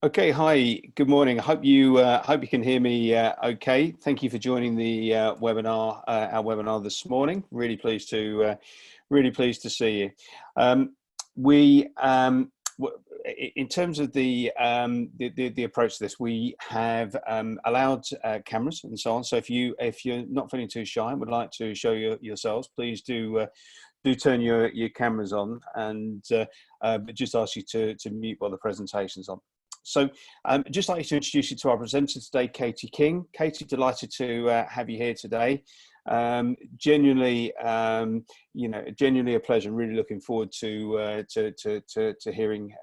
Okay, hi, good morning. I hope you can hear me okay. Thank you for joining the webinar, our webinar this morning. Really pleased to see you. We in terms of the approach to this, we have allowed cameras and so on. So if you're not feeling too shy and would like to show yourselves, please do turn your cameras on, and but just ask you to mute while the presentation's on. So just like to introduce you to our presenter today, Katie King. Katie, delighted to have you here today. Genuinely a pleasure. I'm really looking forward to hearing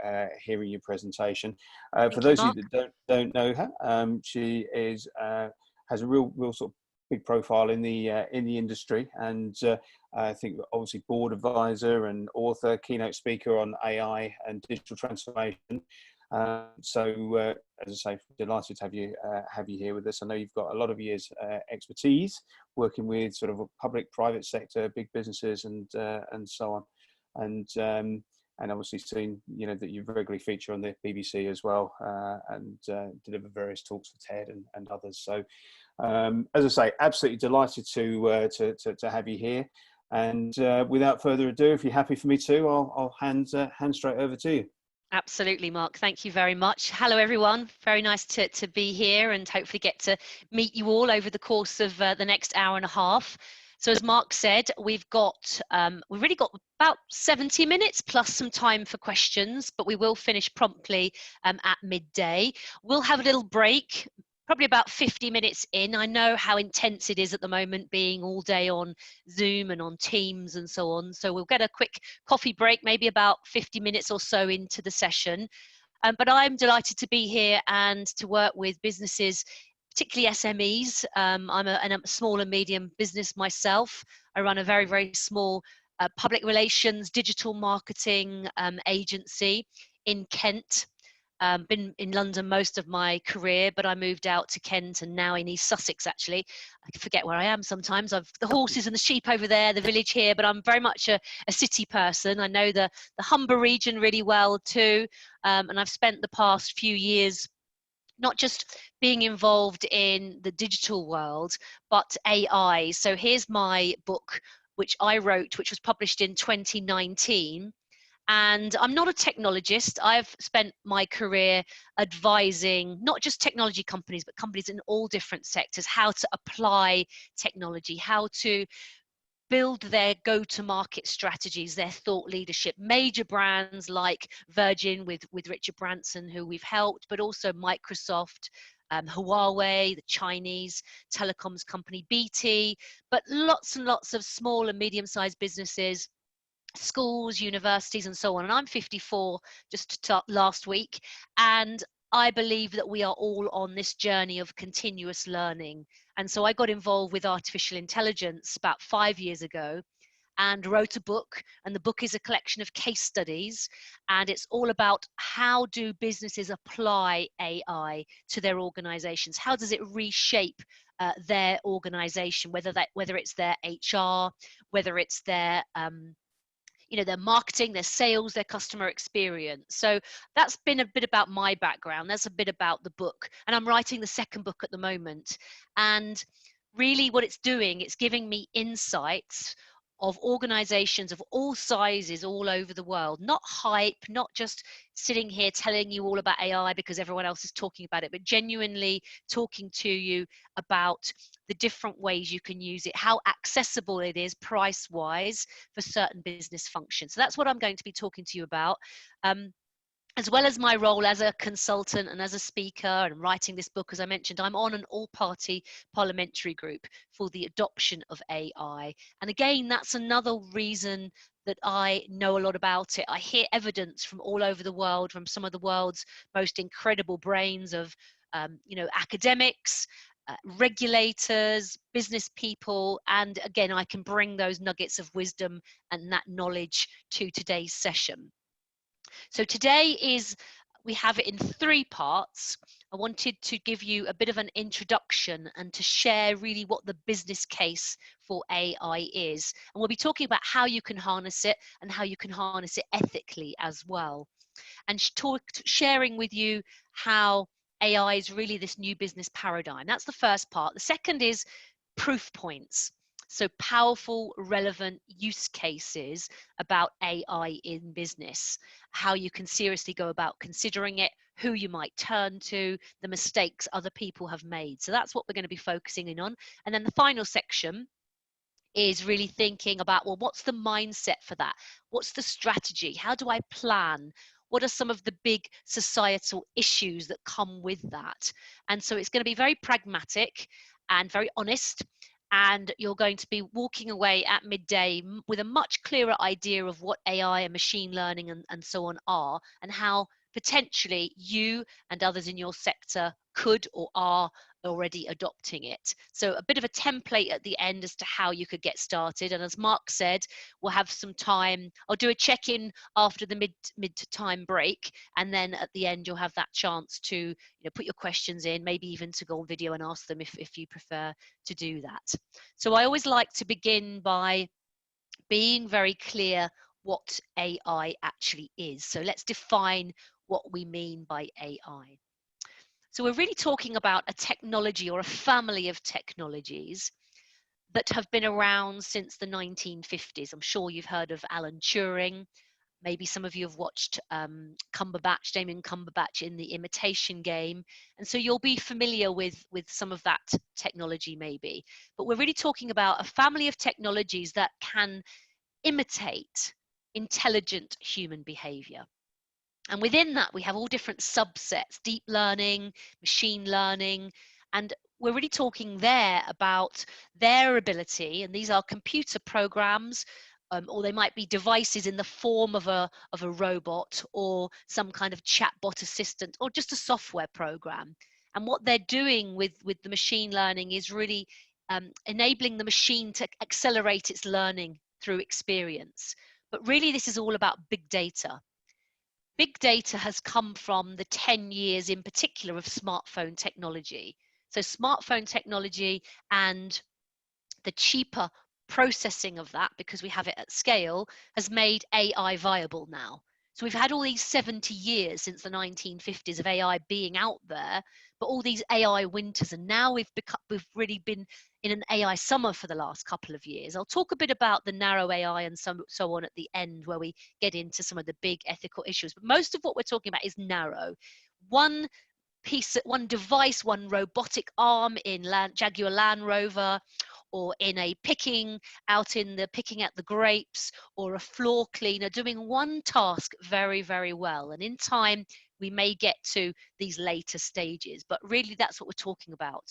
your presentation. For those of you that don't know her, she is has a real sort of big profile in the industry, and I think obviously board advisor and author, keynote speaker on AI and digital transformation. So as I say, delighted to have you here with us. I know you've got a lot of years expertise working with sort of a public, private sector, big businesses, and so on, and obviously seen that you regularly feature on the BBC as well, and deliver various talks for TED and others. So as I say, absolutely delighted to have you here. And without further ado, if you're happy for me to, I'll hand straight over to you. Absolutely, Mark. Thank you very much. Hello, everyone. Very nice to be here and hopefully get to meet you all over the course of the next hour and a half. So as Mark said, we've really got about 70 minutes plus some time for questions, but we will finish promptly at midday. We'll have a little break, probably about 50 minutes in. I know how intense it is at the moment, being all day on Zoom and on Teams and so on. So we'll get a quick coffee break, maybe about 50 minutes or so into the session. But I'm delighted to be here and to work with businesses, particularly SMEs. I'm a small and medium business myself. I run a very, very small public relations, digital marketing agency in Kent. Been in London most of my career, but I moved out to Kent and now in East Sussex, actually. I forget where I am sometimes. I've the horses and the sheep over there, the village here, but I'm very much a city person. I know the Humber region really well too, and I've spent the past few years not just being involved in the digital world, but AI. So here's my book, which I wrote, which was published in 2019. And I'm not a technologist. I've spent my career advising not just technology companies, but companies in all different sectors, how to apply technology, how to build their go-to-market strategies, their thought leadership. Major brands like Virgin with Richard Branson, who we've helped, but also Microsoft, Huawei, the Chinese telecoms company, BT, but lots and lots of small and medium-sized businesses, schools, universities, and so on. And I'm 54 just last week, and I believe that we are all on this journey of continuous learning. And so I got involved with artificial intelligence about 5 years ago and wrote a book, and the book is a collection of case studies, and it's all about how do businesses apply AI to their organizations. How does it reshape their organization, whether it's their HR, whether it's their their marketing, their sales, their customer experience. So that's been a bit about my background. That's a bit about the book. And I'm writing the second book at the moment. And really what it's doing, it's giving me insights of organizations of all sizes all over the world, not hype, not just sitting here telling you all about AI because everyone else is talking about it, but genuinely talking to you about the different ways you can use it, how accessible it is price-wise for certain business functions. So that's what I'm going to be talking to you about. As well as my role as a consultant and as a speaker and writing this book, as I mentioned, I'm on an all-party parliamentary group for the adoption of AI. And again, that's another reason that I know a lot about it. I hear evidence from all over the world, from some of the world's most incredible brains of, academics, regulators, business people, and again, I can bring those nuggets of wisdom and that knowledge to today's session. So today we have it in 3 parts. I wanted to give you a bit of an introduction and to share really what the business case for AI is. And we'll be talking about how you can harness it and how you can harness it ethically as well. and sharing with you how AI is really this new business paradigm. That's the first part. The second is proof points. So powerful, relevant use cases about AI in business, how you can seriously go about considering it, who you might turn to, the mistakes other people have made. So that's what we're going to be focusing in on. And then the final section is really thinking about, well, what's the mindset for that? What's the strategy? How do I plan? What are some of the big societal issues that come with that? And so it's going to be very pragmatic and very honest. And you're going to be walking away at midday with a much clearer idea of what AI and machine learning and so on are, and how potentially you and others in your sector could or are already adopting it. So a bit of a template at the end as to how you could get started. And as Mark said, we'll have some time. I'll do a check-in after the mid-time break, and then at the end you'll have that chance to put your questions in, maybe even to go on video and ask them if you prefer to do that. So I always like to begin by being very clear what AI actually is. So let's define what we mean by AI. So we're really talking about a technology or a family of technologies that have been around since the 1950s. I'm sure you've heard of Alan Turing. Maybe some of you have watched Damien Cumberbatch in The Imitation Game. And so you'll be familiar with some of that technology maybe. But we're really talking about a family of technologies that can imitate intelligent human behavior. And within that, we have all different subsets: deep learning, machine learning, and we're really talking there about their ability, and these are computer programs, or they might be devices in the form of a robot or some kind of chatbot assistant or just a software program. And what they're doing with the machine learning is really enabling the machine to accelerate its learning through experience. But really, this is all about big data. Big data has come from the 10 years in particular of smartphone technology. So smartphone technology and the cheaper processing of that, because we have it at scale, has made AI viable now. So we've had all these 70 years since the 1950s of AI being out there, but all these AI winters, and now we've really been in an AI summer for the last couple of years. I'll talk a bit about the narrow AI and so on at the end, where we get into some of the big ethical issues. But most of what we're talking about is narrow. One device, one robotic arm in Jaguar Land Rover, or in a picking out the grapes, or a floor cleaner doing one task very, very well. And in time, we may get to these later stages, but really that's what we're talking about.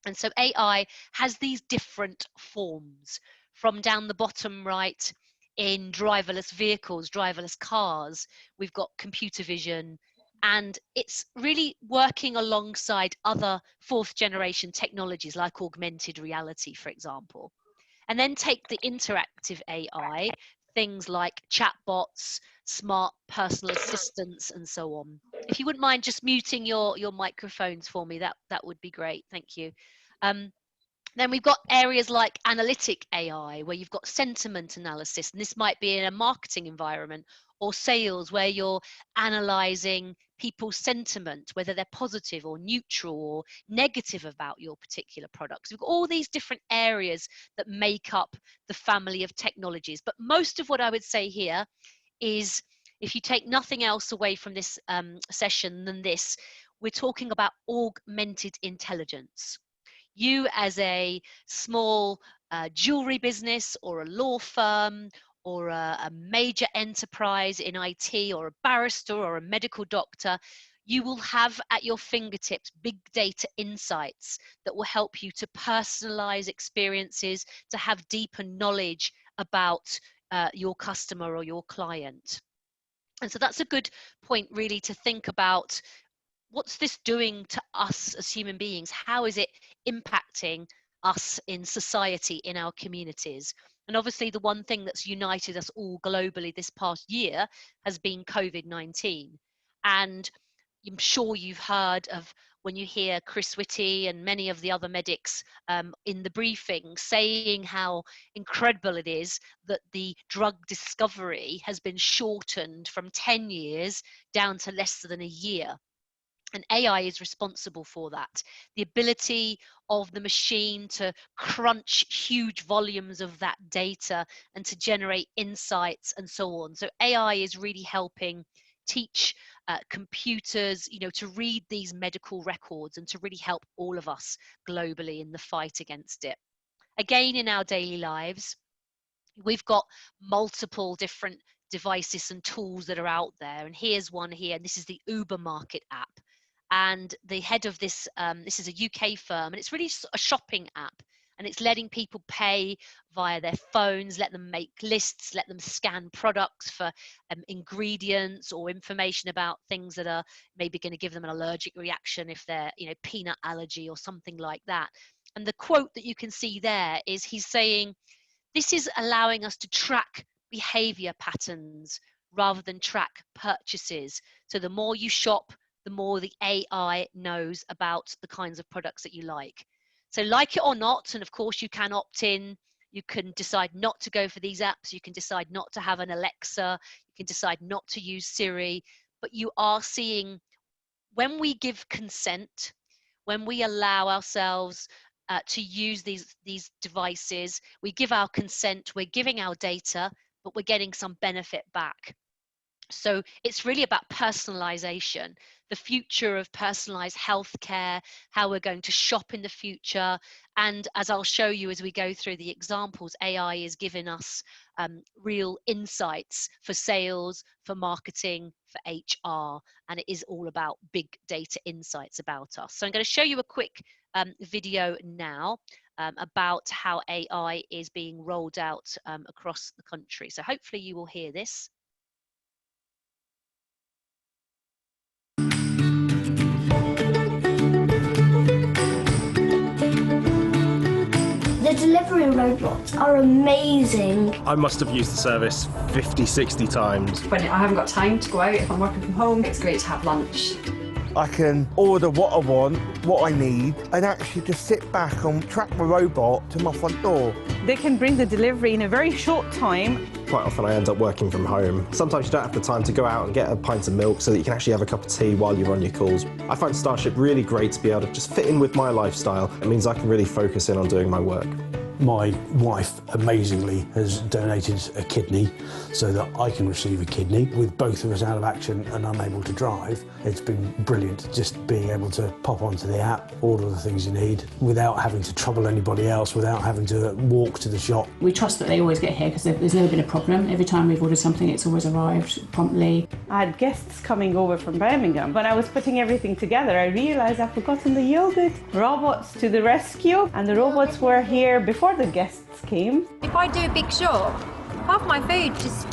And so AI has these different forms, from down the bottom right in driverless vehicles, driverless cars. We've got computer vision, and it's really working alongside other fourth generation technologies like augmented reality, for example. And then take the interactive AI, things like chatbots, smart personal assistants, and so on. If you wouldn't mind just muting your microphones for me, that would be great. Thank you. Then we've got areas like Analytic AI, where you've got sentiment analysis, and this might be in a marketing environment, or sales, where you're analyzing people's sentiment, whether they're positive or neutral or negative about your particular products. We've got all these different areas that make up the family of technologies. But most of what I would say here is, if you take nothing else away from this session than this, we're talking about augmented intelligence. You as a small jewelry business, or a law firm, or a major enterprise in IT, or a barrister or a medical doctor, you will have at your fingertips big data insights that will help you to personalize experiences, to have deeper knowledge about your customer or your client. And so that's a good point really to think about. What's this doing to us as human beings? How is it impacting us in society, in our communities? And obviously the one thing that's united us all globally this past year has been COVID-19. And I'm sure you've heard of when you hear Chris Whitty and many of the other medics in the briefing saying how incredible it is that the drug discovery has been shortened from 10 years down to less than a year. And AI is responsible for that. The ability of the machine to crunch huge volumes of that data and to generate insights and so on. So AI is really helping teach computers, to read these medical records and to really help all of us globally in the fight against it. Again, in our daily lives, we've got multiple different devices and tools that are out there. And here's one here, and this is the Uber Market app. And the head of this, this is a UK firm, and it's really a shopping app. And it's letting people pay via their phones, let them make lists, let them scan products for ingredients or information about things that are maybe going to give them an allergic reaction if they're, peanut allergy or something like that. And the quote that you can see there is he's saying, this is allowing us to track behavior patterns rather than track purchases. So the more you shop, the more the AI knows about the kinds of products that you like. So like it or not, and of course you can opt in, you can decide not to go for these apps, you can decide not to have an Alexa, you can decide not to use Siri, but you are seeing when we give consent, when we allow ourselves to use these devices, we give our consent, we're giving our data, but we're getting some benefit back. So it's really about personalization, the future of personalized healthcare, how we're going to shop in the future. And as I'll show you as we go through the examples, AI is giving us real insights for sales, for marketing, for HR, and it is all about big data insights about us. So I'm going to show you a quick video now about how AI is being rolled out across the country. So hopefully you will hear this. The delivery robots are amazing. I must have used the service 50, 60 times. When I haven't got time to go out, if I'm working from home, it's great to have lunch. I can order what I want, what I need, and actually just sit back and track the robot to my front door. They can bring the delivery in a very short time. Quite often I end up working from home. Sometimes you don't have the time to go out and get a pint of milk so that you can actually have a cup of tea while you're on your calls. I find Starship really great to be able to just fit in with my lifestyle. It means I can really focus in on doing my work. My wife, amazingly, has donated a kidney so that I can receive a kidney. With both of us out of action and unable to drive, it's been brilliant just being able to pop onto the app, order the things you need, without having to trouble anybody else, without having to walk to the shop. We trust that they always get here because there's never been a problem. Every time we've ordered something, it's always arrived promptly. I had guests coming over from Birmingham. When I was putting everything together, I realised I'd forgotten the yogurt. Robots to the rescue, and the robots were here before the guests came. If I do a big shop, half my food just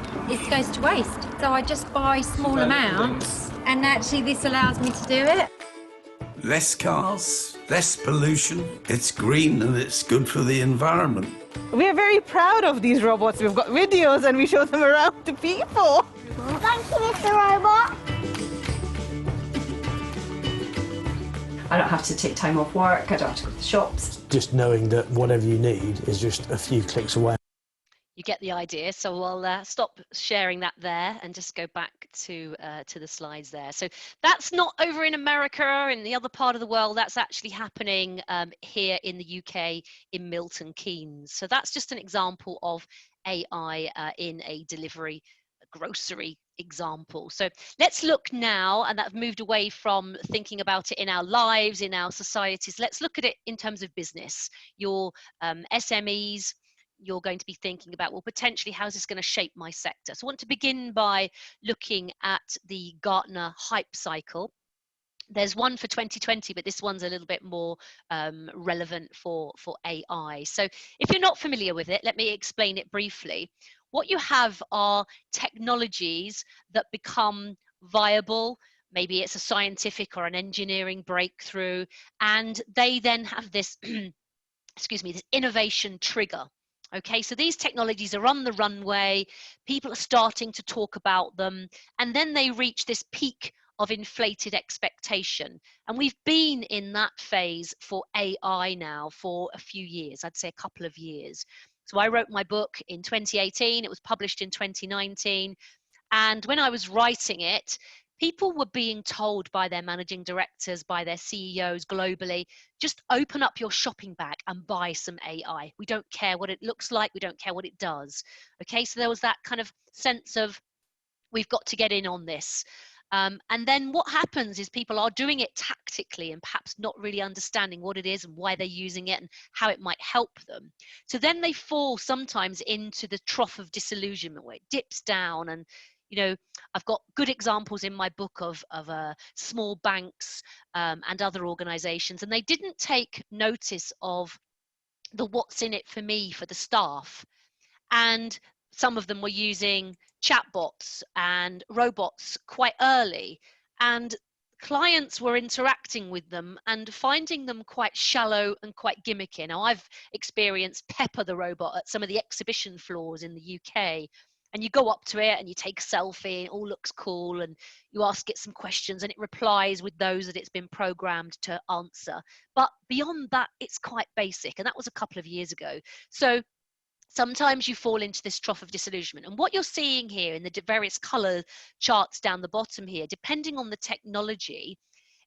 goes to waste. So I just buy small amounts, and actually this allows me to do it. Less cars, less pollution, it's green and it's good for the environment. We are very proud of these robots. We've got videos and we show them around to people. Thank you, Mr. Robot. I don't have to take time off work, I don't have to go to the shops. Just knowing that whatever you need is just a few clicks away. You get the idea. So I'll stop sharing that there and just go back to the slides there. So that's not over in America, in the other part of the world. That's actually happening here in the UK in Milton Keynes. So that's just an example of AI in a delivery grocery example. So let's look now, and I've moved away from thinking about it in our lives, in our societies. Let's look at it in terms of business. Your SMEs, you're going to be thinking about, well, potentially, how's this going to shape my sector? So I want to begin by looking at the Gartner hype cycle. There's one for 2020, but this one's a little bit more relevant for AI. So if you're not familiar with it, let me explain it briefly. What you have are technologies that become viable. Maybe it's a scientific or an engineering breakthrough, and they then have this, excuse me, this innovation trigger. Okay, so these technologies are on the runway, people are starting to talk about them, and then they reach this peak of inflated expectation. And we've been in that phase for AI now for a few years, I'd say a couple of years. So I wrote my book in 2018, it was published in 2019. And when I was writing it, people were being told by their managing directors, by their CEOs globally, just open up your shopping bag and buy some AI. We don't care what it looks like. We don't care what it does. Okay, so there was that kind of sense of, we've got to get in on this. And then what happens is people are doing it tactically and perhaps not really understanding what it is and why they're using it and how it might help them. So then they fall sometimes into the trough of disillusionment where it dips down. And you know, I've got good examples in my book of small banks and other organizations, and they didn't take notice of the what's in it for me for the staff. And some of them were using chatbots and robots quite early, and clients were interacting with them and finding them quite shallow and quite gimmicky. Now, I've experienced Pepper the robot at some of the exhibition floors in the UK, and you go up to it and you take a selfie, it all looks cool, and you ask it some questions and it replies with those that it's been programmed to answer. But beyond that, it's quite basic, and that was a couple of years ago. So sometimes you fall into this trough of disillusionment. And what you're seeing here in the various color charts down the bottom here, depending on the technology,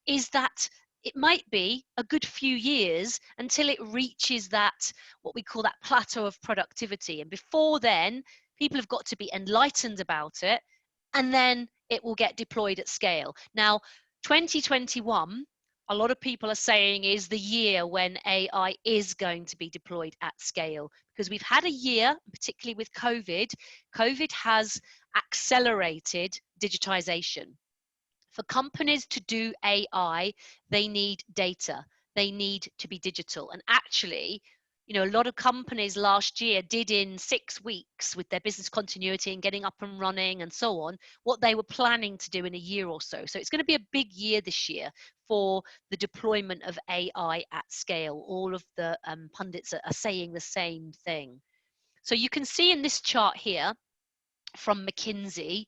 is that it might be a good few years until it reaches that, what we call that plateau of productivity. And before then, people have got to be enlightened about it, and then it will get deployed at scale. Now, 2021, a lot of people are saying is the year when AI is going to be deployed at scale, because we've had a year, particularly with COVID. COVID has accelerated digitization. For companies to do AI, they need data. They need to be digital. And actually, you know, a lot of companies last year did in 6 weeks with their business continuity and getting up and running and so on, what they were planning to do in a year or so. So it's going to be a big year this year for the deployment of AI at scale. All of the pundits are saying the same thing. So you can see in this chart here from McKinsey,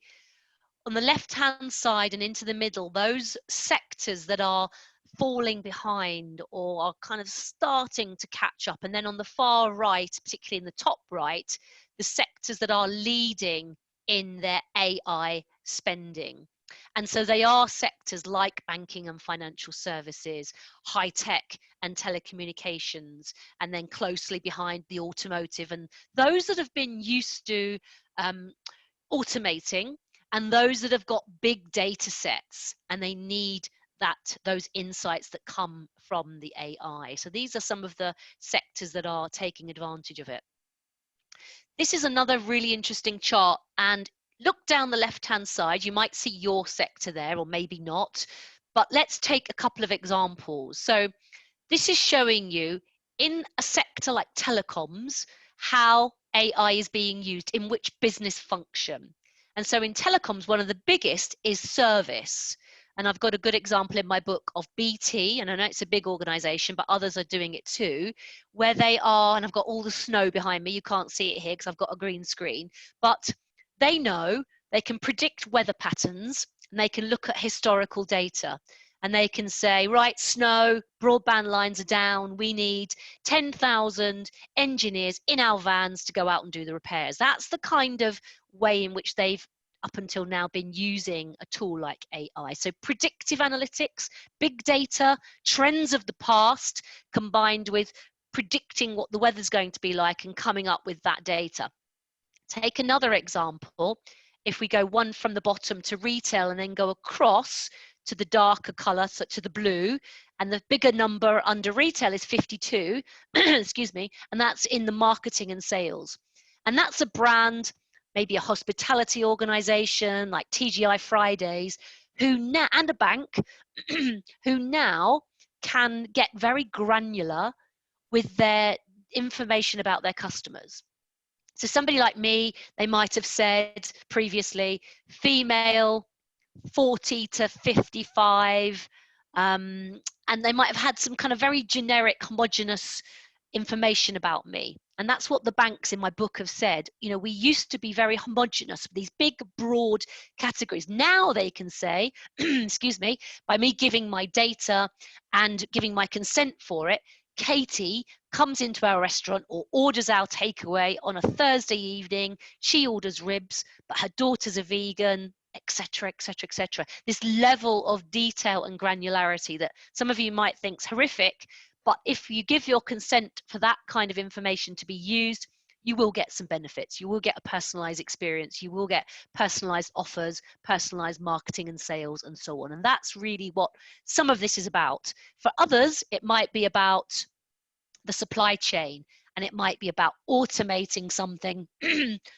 on the left-hand side and into the middle, those sectors that are falling behind or are kind of starting to catch up. And then on the far right, particularly in the top right, the sectors that are leading in their AI spending. And so they are sectors like banking and financial services, high tech and telecommunications, and then closely behind the automotive. And those that have been used to automating, and those that have got big data sets and they need those insights that come from the AI. So these are some of the sectors that are taking advantage of it. This is another really interesting chart, and look down the left-hand side, you might see your sector there, or maybe not, but let's take a couple of examples. So this is showing you in a sector like telecoms, how AI is being used in which business function. And so in telecoms, one of the biggest is service. And I've got a good example in my book of BT, and I know it's a big organization, but others are doing it too, where they are, and I've got all the snow behind me. You can't see it here because I've got a green screen, but they know they can predict weather patterns, and they can look at historical data. And they can say, right, snow, broadband lines are down, we need 10,000 engineers in our vans to go out and do the repairs. That's the kind of way in which they've up until now been using a tool like AI. So predictive analytics, big data, trends of the past, combined with predicting what the weather's going to be like and coming up with that data. Take another example. If we go one from the bottom to retail and then go across to the darker color, such as the blue, and the bigger number under retail is 52, excuse me, and that's in the marketing and sales. And that's a brand, maybe a hospitality organization like TGI Fridays, and a bank, who now can get very granular with their information about their customers. So somebody like me, they might have said previously, female, 40 to 55, and they might have had some kind of very generic, homogenous information about me. And that's what the banks in my book have said. You know, we used to be very homogenous, these big, broad categories. Now they can say, excuse me, by me giving my data and giving my consent for it, Katie comes into our restaurant or orders our takeaway on a Thursday evening. She orders ribs, but her daughter's a vegan, etc., etc., etc. This level of detail and granularity that some of you might think is horrific, but if you give your consent for that kind of information to be used, you will get some benefits. You will get a personalized experience. You will get personalized offers, personalized marketing and sales, and so on. And that's really what some of this is about. For others, it might be about the supply chain, and it might be about automating something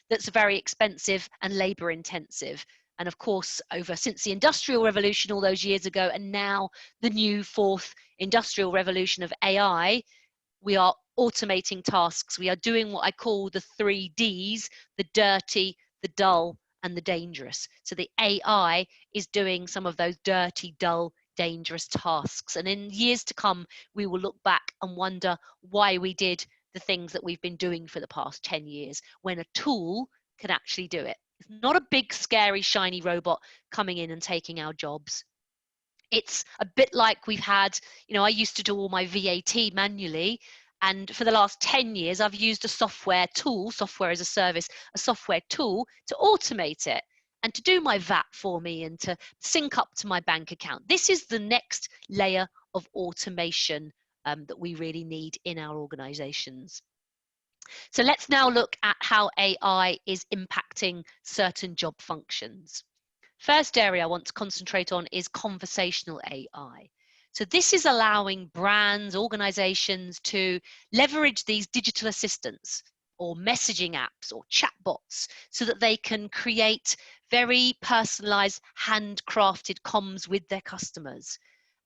that's very expensive and labor intensive. And of course, since the Industrial Revolution all those years ago, and now the new fourth industrial revolution of AI, we are automating tasks. We are doing what I call the 3 Ds, the dirty, the dull, and the dangerous. So the AI is doing some of those dirty, dull, dangerous tasks. And in years to come, we will look back and wonder why we did the things that we've been doing for the past 10 years when a tool can actually do it. It's not a big, scary, shiny robot coming in and taking our jobs. It's a bit like we've had, you know, I used to do all my VAT manually, and for the last 10 years, I've used a software tool, software as a service, a software tool to automate it and to do my VAT for me and to sync up to my bank account. This is the next layer of automation that we really need in our organizations. So let's now look at how AI is impacting certain job functions. First area I want to concentrate on is conversational AI. So this is allowing brands, organizations to leverage these digital assistants or messaging apps or chatbots so that they can create very personalized, handcrafted comms with their customers.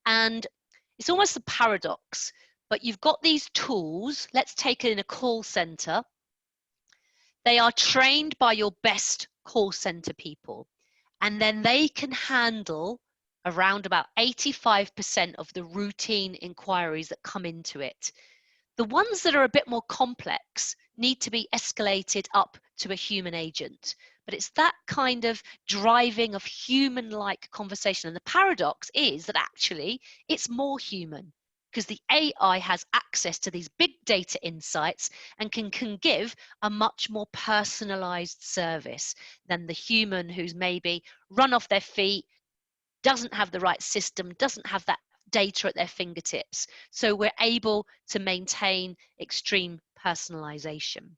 And it's almost a paradox, but you've got these tools. Let's take it in a call center. They are trained by your best call center people, and then they can handle around about 85% of the routine inquiries that come into it. The ones that are a bit more complex need to be escalated up to a human agent. But it's that kind of driving of human-like conversation. And the paradox is that actually it's more human, because the AI has access to these big data insights and can give a much more personalized service than the human who's maybe run off their feet, doesn't have the right system, doesn't have that data at their fingertips. So we're able to maintain extreme personalization.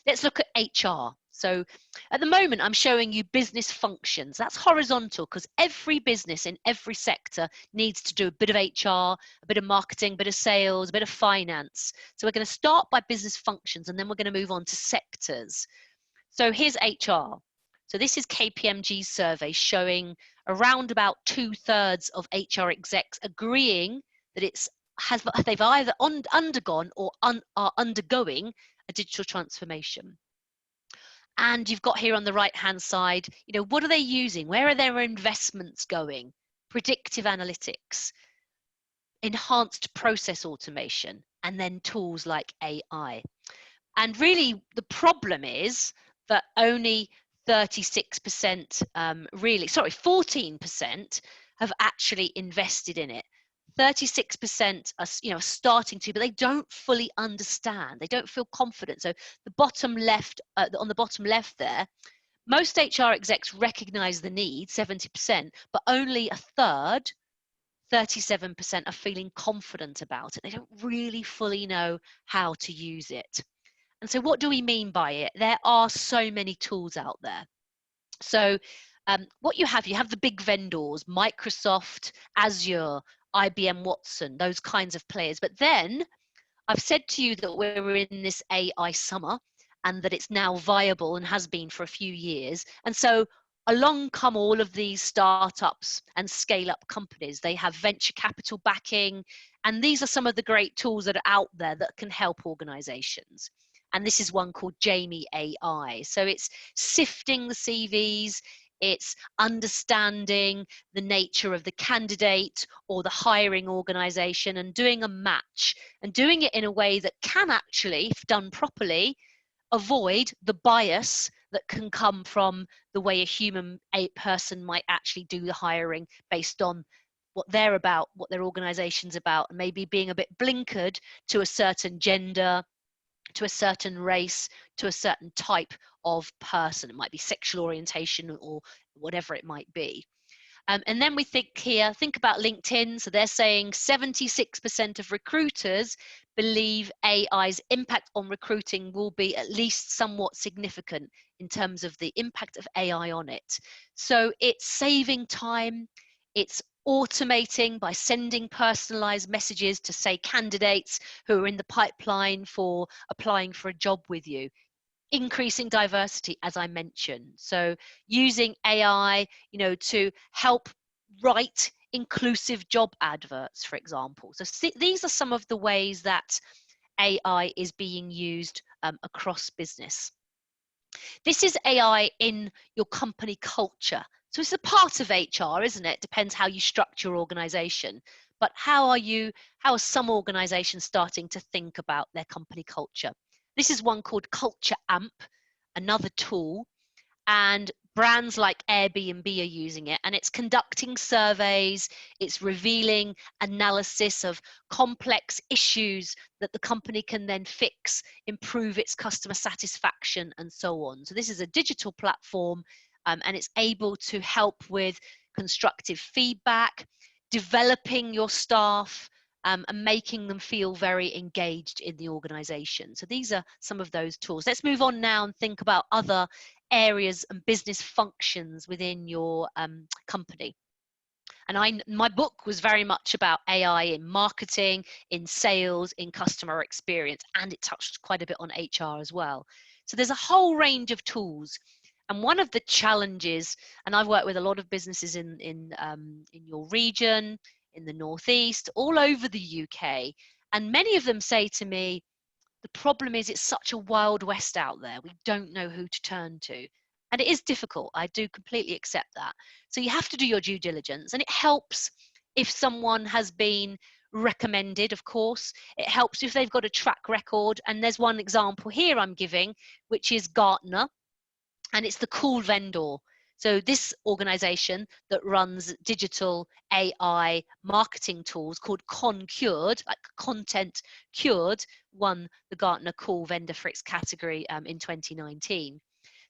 Let's look at HR. So at the moment, I'm showing you business functions. That's horizontal because every business in every sector needs to do a bit of HR, a bit of marketing, a bit of sales, a bit of finance. So we're going to start by business functions, and then we're going to move on to sectors. So here's HR. So this is KPMG's survey showing around about 2/3 of HR execs agreeing that they've either undergone or are undergoing a digital transformation. And you've got here on the right-hand side, you know, what are they using? Where are their investments going? Predictive analytics, enhanced process automation, and then tools like AI. And really, the problem is that only 36%, 14% have actually invested in it. 36% are, starting to, but they don't fully understand. They don't feel confident. So the bottom left, on the bottom left there, most HR execs recognize the need, 70%, but only a third, 37%, are feeling confident about it. They don't really fully know how to use it. And so what do we mean by it? There are so many tools out there. So what you have the big vendors, Microsoft, Azure, IBM Watson, those kinds of players. But then I've said to you that we're in this AI summer and that it's now viable and has been for a few years. And so along come all of these startups and scale-up companies. They have venture capital backing, and these are some of the great tools that are out there that can help organizations. And this is one called Jamie AI. So it's sifting the CVs, It's understanding the nature of the candidate or the hiring organization and doing a match and doing it in a way that can actually, if done properly, avoid the bias that can come from the way a person might actually do the hiring based on what they're about, what their organization's about, and maybe being a bit blinkered to a certain gender, to a certain race, to a certain type of person. It might be sexual orientation or whatever it might be. And then we think about LinkedIn. So they're saying 76% of recruiters believe AI's impact on recruiting will be at least somewhat significant in terms of the impact of AI on it. So it's saving time, it's automating by sending personalized messages to, say, candidates who are in the pipeline for applying for a job with you. Increasing diversity, as I mentioned. So using AI, to help write inclusive job adverts, for example. So these are some of the ways that AI is being used across business. This is AI in your company culture. So it's a part of HR, isn't it? Depends how you structure your organization. But how are some organizations starting to think about their company culture? This is one called Culture Amp, another tool, and brands like Airbnb are using it, and it's conducting surveys, it's revealing analysis of complex issues that the company can then fix, improve its customer satisfaction, and so on. So this is a digital platform, and it's able to help with constructive feedback, developing your staff, and making them feel very engaged in the organization. So these are some of those tools. Let's move on now and think about other areas and business functions within your company. And my book was very much about AI in marketing, in sales, in customer experience, and it touched quite a bit on HR as well. So there's a whole range of tools. And one of the challenges, and I've worked with a lot of businesses in your region, in the Northeast, all over the UK, and many of them say to me, the problem is it's such a wild west out there. We don't know who to turn to. And it is difficult. I do completely accept that. So you have to do your due diligence, and it helps if someone has been recommended, of course. It helps if they've got a track record. And there's one example here I'm giving, which is Gartner, and it's the cool vendor. So this organization that runs digital AI marketing tools called Concured, like Content Cured, won the Gartner Cool Vendor for its category in 2019.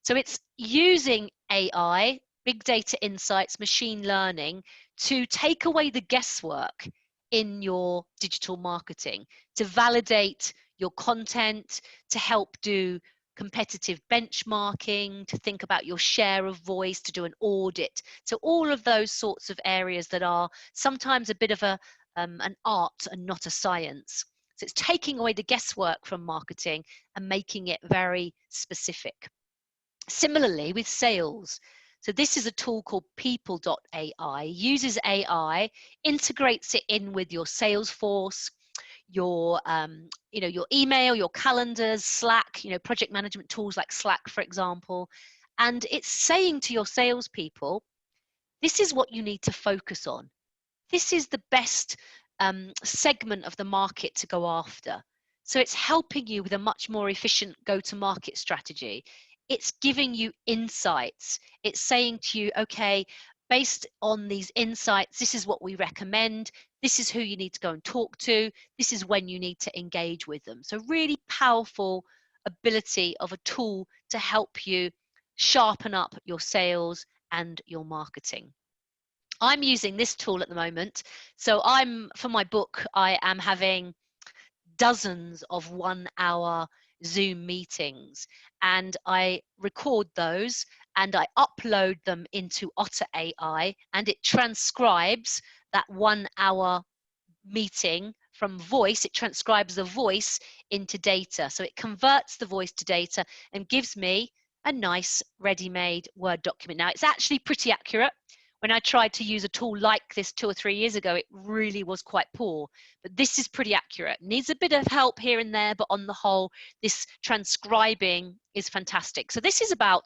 So it's using AI, big data insights, machine learning to take away the guesswork in your digital marketing, to validate your content, to help do competitive benchmarking, to think about your share of voice, to do an audit. So all of those sorts of areas that are sometimes a bit of an art and not a science. So it's taking away the guesswork from marketing and making it very specific. Similarly with sales. So this is a tool called People.ai, uses AI, integrates it in with your Salesforce, your your email, your calendars, Slack, project management tools like Slack, for example. And it's saying to your salespeople, this is what you need to focus on. This is the best segment of the market to go after. So it's helping you with a much more efficient go-to-market strategy. It's giving you insights. It's saying to you, okay, based on these insights, this is what we recommend. This is who you need to go and talk to. This is when you need to engage with them. So really powerful ability of a tool to help you sharpen up your sales and your marketing. I'm using this tool at the moment. So for my book, I am having dozens of 1-hour Zoom meetings, and I record those and I upload them into Otter AI, and it transcribes that 1-hour meeting from voice. It transcribes the voice into data. So it converts the voice to data and gives me a nice ready-made Word document. Now it's actually pretty accurate. When I tried to use a tool like this 2 or 3 years ago, it really was quite poor. But this is pretty accurate. Needs a bit of help here and there, but on the whole, this transcribing is fantastic. So this is about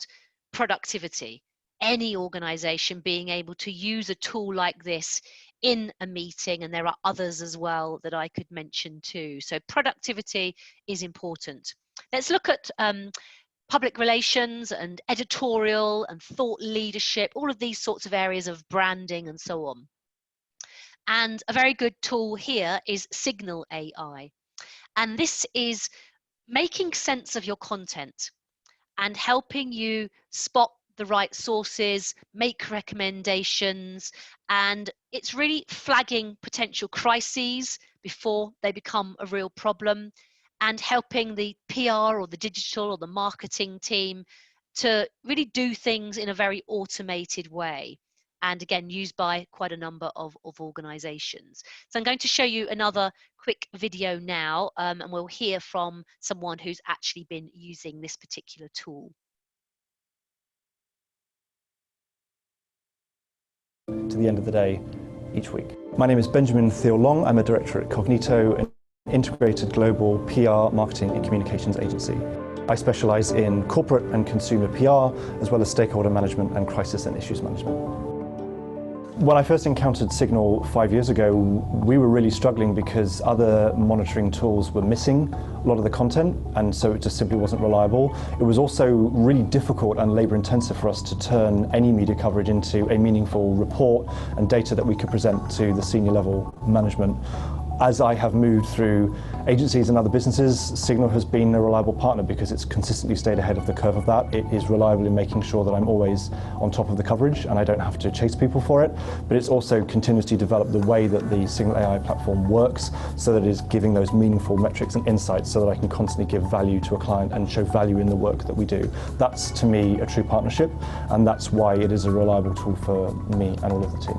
productivity. any organization being able to use a tool like this in a meeting, and there are others as well that I could mention too. So productivity is important. Let's look at public relations and editorial and thought leadership, all of these sorts of areas of branding and so on. And a very good tool here is Signal AI. And this is making sense of your content and helping you spot the right sources, make recommendations, and it's really flagging potential crises before they become a real problem, and helping the PR or the digital or the marketing team to really do things in a very automated way. And again, used by quite a number of organizations. So I'm going to show you another quick video now, and we'll hear from someone who's actually been using this particular tool. To the end of the day each week. My name is Benjamin Thiel-Long. I'm a director at Cognito, an integrated global PR, marketing and communications agency. I specialize in corporate and consumer PR, as well as stakeholder management and crisis and issues management. When I first encountered Signal 5 years ago, we were really struggling because other monitoring tools were missing a lot of the content, and so it just simply wasn't reliable. It was also really difficult and labor intensive for us to turn any media coverage into a meaningful report and data that we could present to the senior level management. As I have moved through agencies and other businesses, Signal has been a reliable partner because it's consistently stayed ahead of the curve of that. It is reliable in making sure that I'm always on top of the coverage and I don't have to chase people for it, but it's also continuously developed the way that the Signal AI platform works so that it is giving those meaningful metrics and insights so that I can constantly give value to a client and show value in the work that we do. That's, to me, a true partnership, and that's why it is a reliable tool for me and all of the team.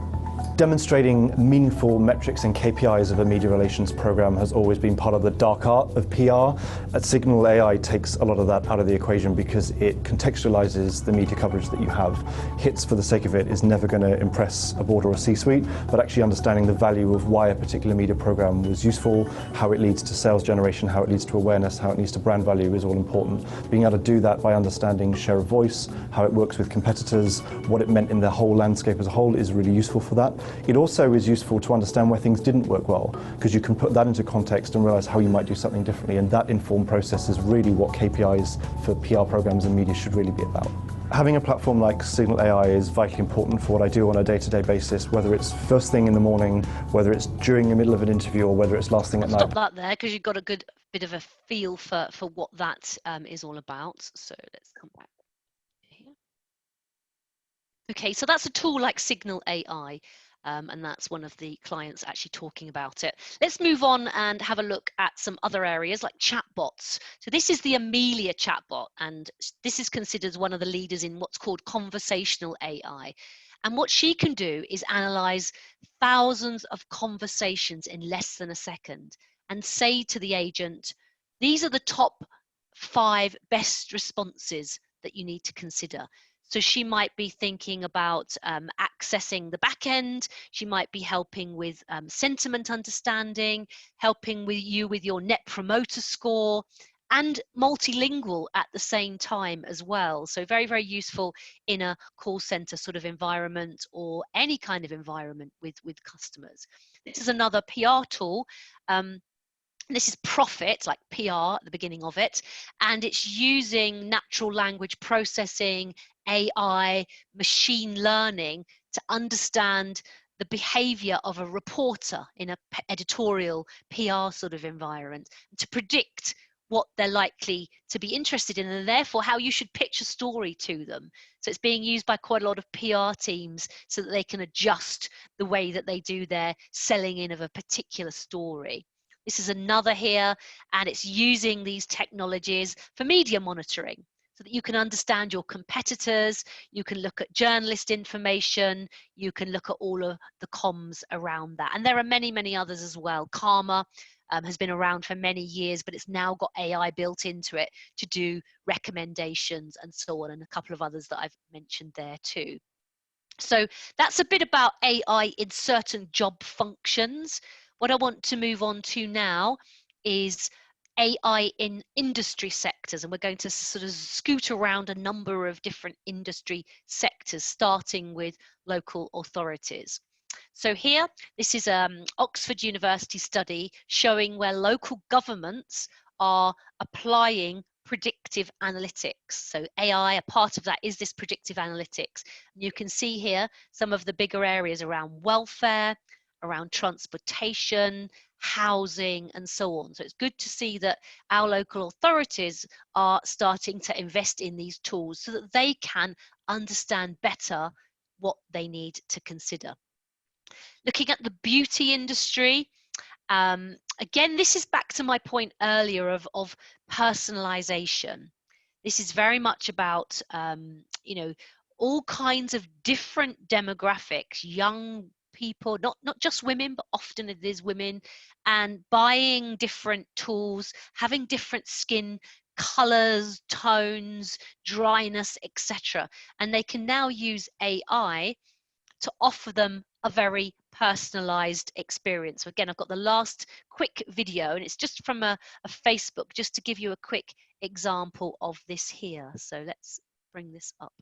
Demonstrating meaningful metrics and KPIs of a media relations program has always been part of the dark art of PR. At Signal AI takes a lot of that out of the equation because it contextualizes the media coverage that you have. Hits for the sake of it is never going to impress a board or a C-suite, but actually understanding the value of why a particular media program was useful, how it leads to sales generation, how it leads to awareness, how it leads to brand value is all important. Being able to do that by understanding share of voice, how it works with competitors, what it meant in the whole landscape as a whole is really useful for that. It also is useful to understand where things didn't work well, because you can put that into context and realize how you might do something differently, and that informed process is really what KPIs for PR programs and media should really be about. Having a platform like Signal AI is vitally important for what I do on a day-to-day basis, whether it's first thing in the morning, whether it's during the middle of an interview, or whether it's last thing at night. Stop that there, because you've got a good bit of a feel for what that is all about. So let's come back here. Okay, so that's a tool like Signal AI. And that's one of the clients actually talking about it. Let's move on and have a look at some other areas like chatbots. So this is the Amelia chatbot, and this is considered one of the leaders in what's called Conversational AI. And what she can do is analyze thousands of conversations in less than a second and say to the agent, these are the top 5 best responses that you need to consider. So she might be thinking about accessing the back end. She might be helping with sentiment understanding, helping with you with your net promoter score, and multilingual at the same time as well. So very, very useful in a call center sort of environment or any kind of environment with customers. This is another PR tool. This is Profit, like PR at the beginning of it, and it's using natural language processing, AI, machine learning to understand the behavior of a reporter in an editorial PR sort of environment, to predict what they're likely to be interested in, and therefore how you should pitch a story to them. So it's being used by quite a lot of PR teams so that they can adjust the way that they do their selling in of a particular story. This is another here, and it's using these technologies for media monitoring so that you can understand your competitors, you can look at journalist information, you can look at all of the comms around that. And there are many, many others as well. Karma has been around for many years, but it's now got AI built into it to do recommendations and so on, and a couple of others that I've mentioned there too. So that's a bit about AI in certain job functions. What I want to move on to now is AI in industry sectors, and we're going to sort of scoot around a number of different industry sectors, starting with local authorities. So here, this is Oxford University study showing where local governments are applying predictive analytics. So AI, a part of that is this predictive analytics. And you can see here some of the bigger areas around welfare, around transportation, housing, and so on. So it's good to see that our local authorities are starting to invest in these tools so that they can understand better what they need to consider. Looking at the beauty industry, again, this is back to my point earlier of personalization. This is very much about, you know, all kinds of different demographics, young people, not just women, but often it is women, and buying different tools, having different skin colors, tones, dryness, etc. And they can now use AI to offer them a very personalized experience. So again, I've got the last quick video, and it's just from a Facebook, just to give you a quick example of this here. So let's bring this up.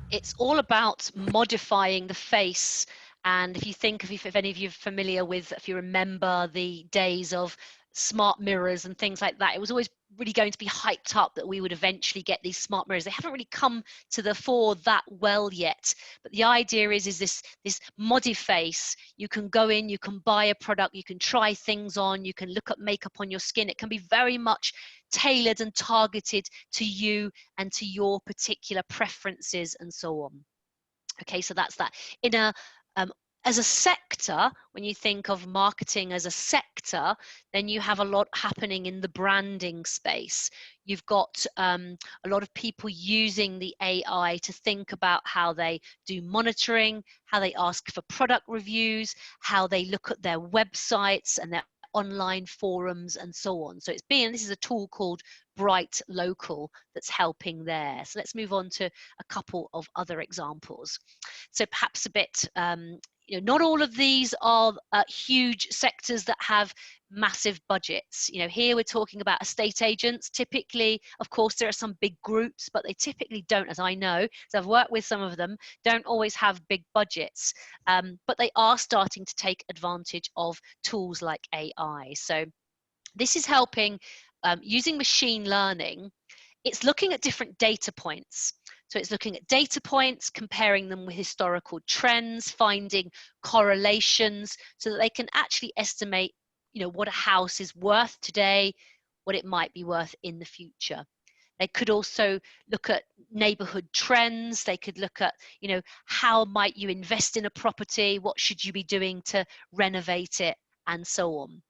It's all about modifying the face. And if you think of, if any of you are familiar with, if you remember the days of smart mirrors and things like that, it was always really going to be hyped up that we would eventually get these smart mirrors. They haven't really come to the fore that well yet, but the idea is this modiface. You can go in, you can buy a product, you can try things on, you can look at makeup on your skin. It can be very much tailored and targeted to you and to your particular preferences and so on. Okay, so that's that. In a as a sector, when you think of marketing as a sector, then you have a lot happening in the branding space. You've got a lot of people using the AI to think about how they do monitoring, how they ask for product reviews, how they look at their websites and their online forums and so on. So this is a tool called Bright Local that's helping there. So let's move on to a couple of other examples. So perhaps a bit, you know, not all of these are huge sectors that have massive budgets. You know, here we're talking about estate agents. Typically, of course, there are some big groups, but they typically don't, as I know, so I've worked with some of them, don't always have big budgets, but they are starting to take advantage of tools like AI. So this is helping using machine learning. It's looking at different data points. So it's looking at data points, comparing them with historical trends, finding correlations so that they can actually estimate, you know, what a house is worth today, what it might be worth in the future. They could also look at neighborhood trends. They could look at, you know, how might you invest in a property? What should you be doing to renovate it, and so on.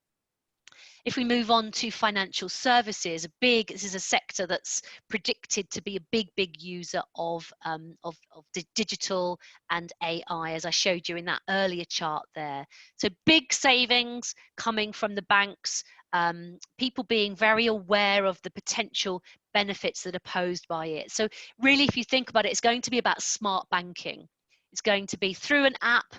If we move on to financial services, this is a sector that's predicted to be a big user of digital and AI, as I showed you in that earlier chart there. So big savings coming from the banks, people being very aware of the potential benefits that are posed by it. So really, if you think about it, it's going to be about smart banking. It's going to be through an app,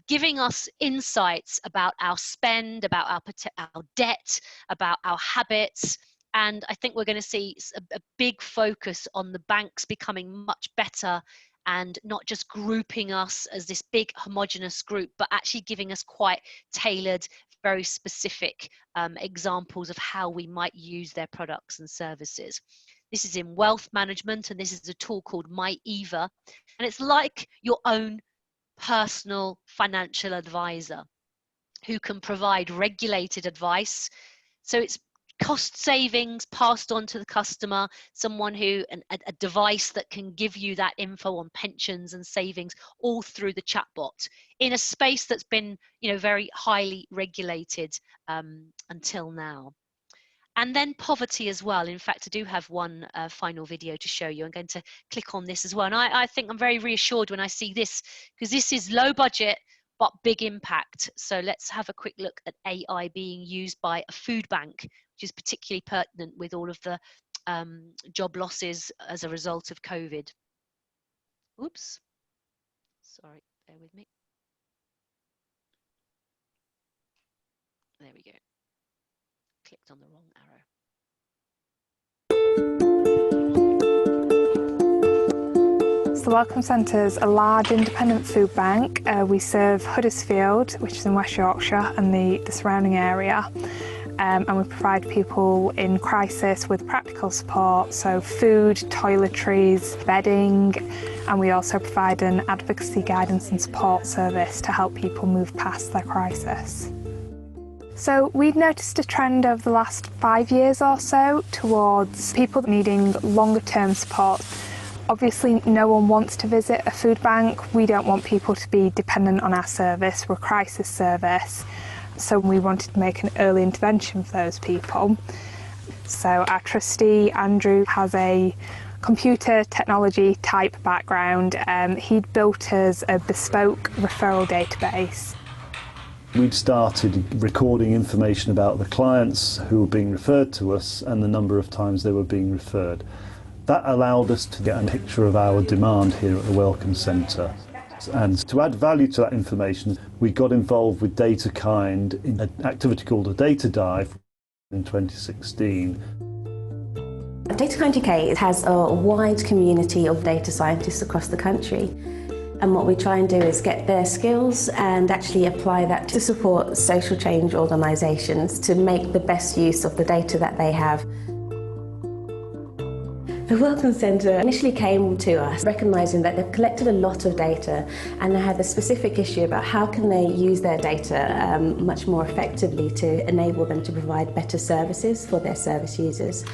giving us insights about our spend, about our debt, about our habits. And I think we're going to see a big focus on the banks becoming much better and not just grouping us as this big homogenous group, but actually giving us quite tailored, very specific examples of how we might use their products and services. This is in wealth management, and this is a tool called MyEva, and it's like your own personal financial advisor who can provide regulated advice. So it's cost savings passed on to the customer, someone who, a device that can give you that info on pensions and savings all through the chatbot in a space that's been, very highly regulated until now. And then poverty as well. In fact, I do have one final video to show you. I'm going to click on this as well. And I think I'm very reassured when I see this, because this is low budget, but big impact. So let's have a quick look at AI being used by a food bank, which is particularly pertinent with all of the job losses as a result of COVID. Oops, sorry, bear with me. There we go. Clicked on the wrong arrow. The Welcome Centre is a large independent food bank. We serve Huddersfield, which is in West Yorkshire, and the surrounding area. And we provide people in crisis with practical support, so food, toiletries, bedding, and we also provide an advocacy guidance and support service to help people move past their crisis. So we've noticed a trend over the last 5 years or so towards people needing longer term support. Obviously, no one wants to visit a food bank. We don't want people to be dependent on our service. We're a crisis service. So we wanted to make an early intervention for those people. So our trustee, Andrew, has a computer technology type background. He'd built us a bespoke referral database. We'd started recording information about the clients who were being referred to us and the number of times they were being referred. That allowed us to get a picture of our demand here at the Welcome Centre. And to add value to that information, we got involved with DataKind in an activity called a data dive in 2016. DataKind UK has a wide community of data scientists across the country. And what we try and do is get their skills and actually apply that to support social change organisations to make the best use of the data that they have. The Welcome Centre initially came to us recognising that they've collected a lot of data and they had a specific issue about how can they use their data much more effectively to enable them to provide better services for their service users.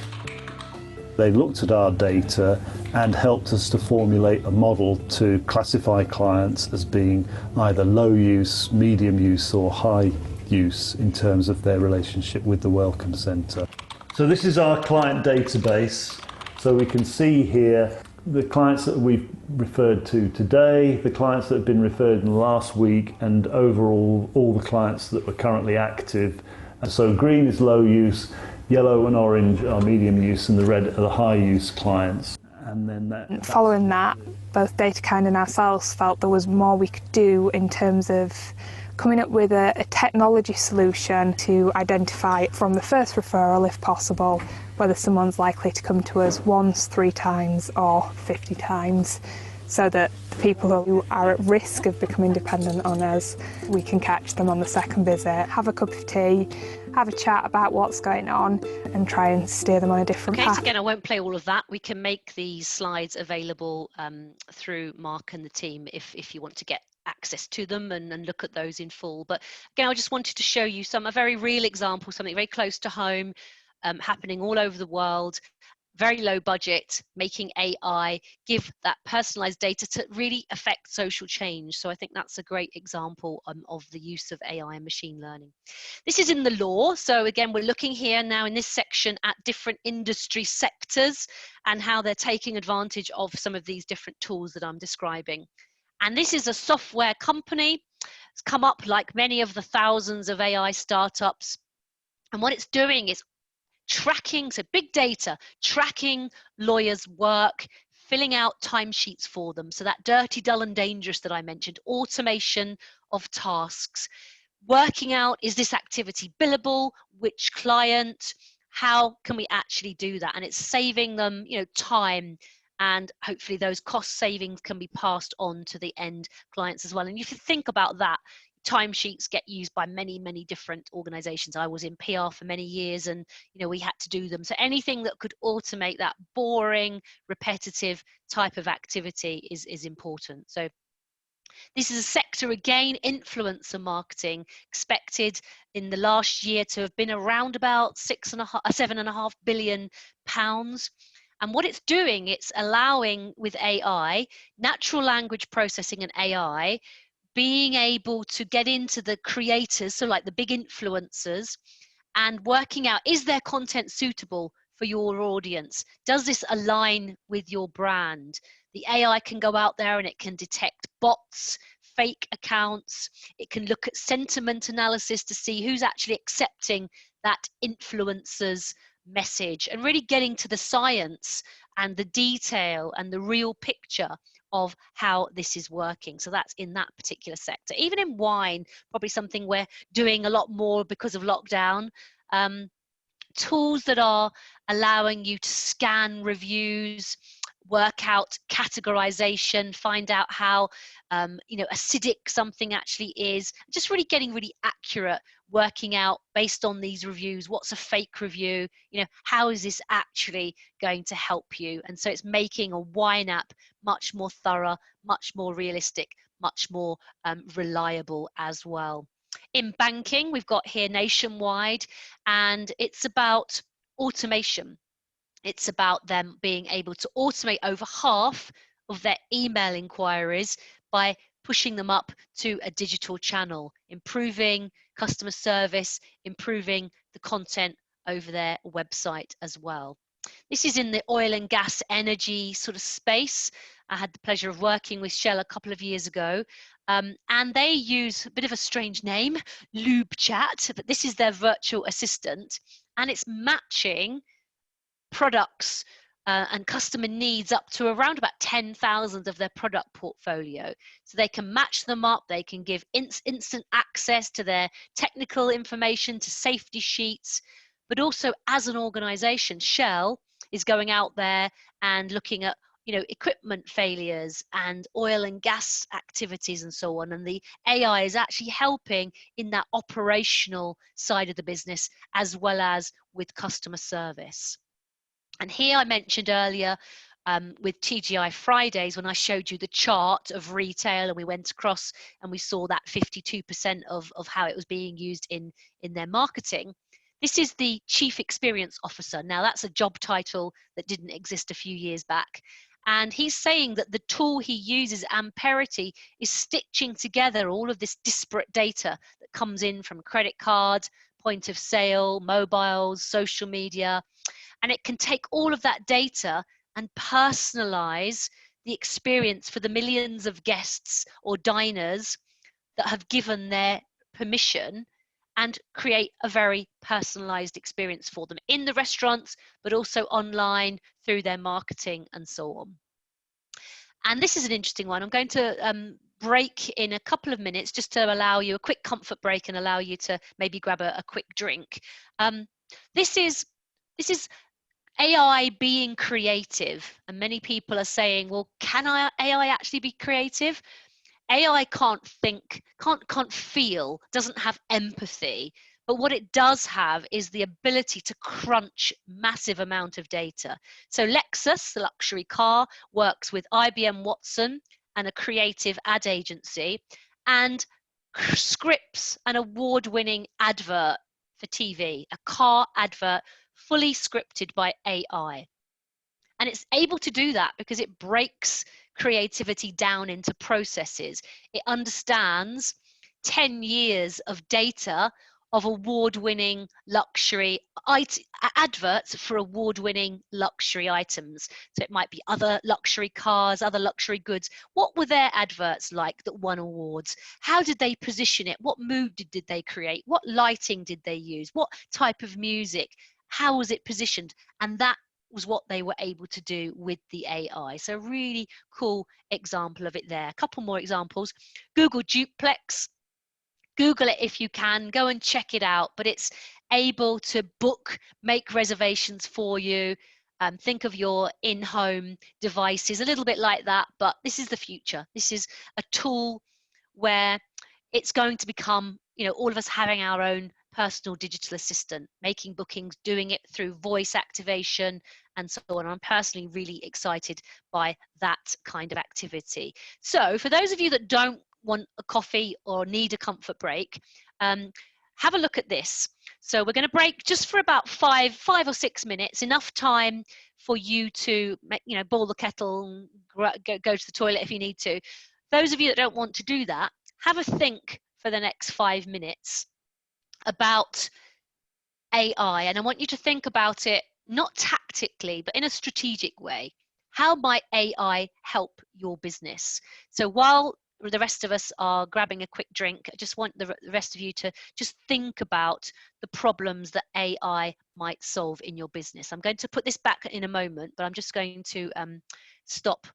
They looked at our data and helped us to formulate a model to classify clients as being either low use, medium use or high use in terms of their relationship with the Welcome Centre. So this is our client database. So we can see here the clients that we've referred to today, the clients that have been referred in the last week, and overall all the clients that were currently active. So green is low use, yellow and orange are medium use, and the red are the high use clients. And then following that, both DataKind and ourselves felt there was more we could do in terms of coming up with a technology solution to identify from the first referral, if possible, whether someone's likely to come to us once, 3 times or 50 times, so that the people who are at risk of becoming dependent on us, we can catch them on the second visit, have a cup of tea, have a chat about what's going on and try and steer them on a different path. So again, I won't play all of that. We can make these slides available through Mark and the team if you want to get access to them and look at those in full. But again, I just wanted to show you a very real example, something very close to home, happening all over the world, very low budget, making AI give that personalized data to really affect social change. So I think that's a great example of the use of AI and machine learning. This is in the law. So again, we're looking here now in this section at different industry sectors and how they're taking advantage of some of these different tools that I'm describing. And this is a software company. It's come up like many of the thousands of AI startups. And what it's doing is tracking, so big data, tracking lawyers' work, filling out timesheets for them. So that dirty, dull and dangerous that I mentioned, automation of tasks, working out, is this activity billable, which client, how can we actually do that? And it's saving them, time, and hopefully those cost savings can be passed on to the end clients as well. And if you think about that, timesheets get used by many, many different organizations. I was in PR for many years and, we had to do them. So anything that could automate that boring, repetitive type of activity is important. So This is a sector, again, influencer marketing, expected in the last year to have been around about £7.5 billion. And what it's doing, it's allowing, with AI, natural language processing and AI, being able to get into the creators, so like the big influencers, and working out, is their content suitable for your audience? Does this align with your brand? The AI can go out there and it can detect bots, fake accounts. It can look at sentiment analysis to see who's actually accepting that influencer's message, and really getting to the science and the detail and the real picture of how this is working. So that's in that particular sector. Even in wine, probably something we're doing a lot more because of lockdown. Tools that are allowing you to scan reviews, work out categorization, find out how acidic something actually is, just really getting really accurate, working out based on these reviews, what's a fake review, how is this actually going to help you? And so it's making a wine app much more thorough, much more realistic, much more reliable as well. In banking, we've got here Nationwide, and it's about automation. It's about them being able to automate over half of their email inquiries by pushing them up to a digital channel, improving customer service, improving the content over their website as well. This is in the oil and gas energy sort of space. I had the pleasure of working with Shell a couple of years ago, and they use a bit of a strange name, Lube Chat, but this is their virtual assistant, and it's matching products and customer needs up to around about 10,000 of their product portfolio. So they can match them up, they can give instant access to their technical information, to safety sheets, but also as an organization, Shell is going out there and looking at equipment failures and oil and gas activities and so on. And the AI is actually helping in that operational side of the business as well as with customer service. And here I mentioned earlier with TGI Fridays, when I showed you the chart of retail and we went across and we saw that 52% of how it was being used in their marketing. This is the Chief Experience Officer. Now that's a job title that didn't exist a few years back. And he's saying that the tool he uses, Amperity, is stitching together all of this disparate data that comes in from credit cards, point of sale, mobiles, social media. And it can take all of that data and personalize the experience for the millions of guests or diners that have given their permission, and create a very personalized experience for them in the restaurants, but also online through their marketing and so on. And this is an interesting one. I'm going to break in a couple of minutes just to allow you a quick comfort break and allow you to maybe grab a quick drink. This is AI being creative, and many people are saying, well, can AI actually be creative? AI can't think, can't feel, doesn't have empathy, but what it does have is the ability to crunch massive amount of data. So Lexus, the luxury car, works with IBM Watson and a creative ad agency, and scripts an award-winning advert for TV, a car advert fully scripted by AI. And it's able to do that because it breaks creativity down into processes. It understands 10 years of data of award-winning luxury adverts for award-winning luxury items. So it might be other luxury cars, other luxury goods. What were their adverts like that won awards? How did they position it? What mood did they create? What lighting did they use? What type of music? How was it positioned? And that was what they were able to do with the AI. So really cool example of it there. A couple more examples. Google Duplex. Google it if you can, go and check it out, but it's able to book, make reservations for you. Think of your in-home devices, a little bit like that, but this is the future. This is a tool where it's going to become, all of us having our own personal digital assistant, making bookings, doing it through voice activation, and so on. I'm personally really excited by that kind of activity. So for those of you that don't want a coffee or need a comfort break, have a look at this. So we're going to break just for about five or 6 minutes, enough time for you to boil the kettle and go to the toilet if you need to. Those of you that don't want to do that, have a think for the next 5 minutes about AI, and I want you to think about it not tactically but in a strategic way. How might AI help your business? So while the rest of us are grabbing a quick drink, I just want the rest of you to just think about the problems that AI might solve in your business. I'm going to put this back in a moment, but I'm just going to stop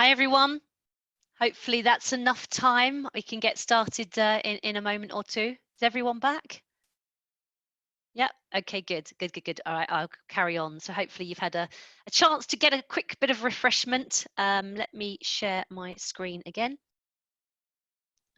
Hi, everyone. Hopefully that's enough time. We can get started in a moment or two. Is everyone back? Yep. Okay, good. All right, I'll carry on. So hopefully you've had a chance to get a quick bit of refreshment. Let me share my screen again.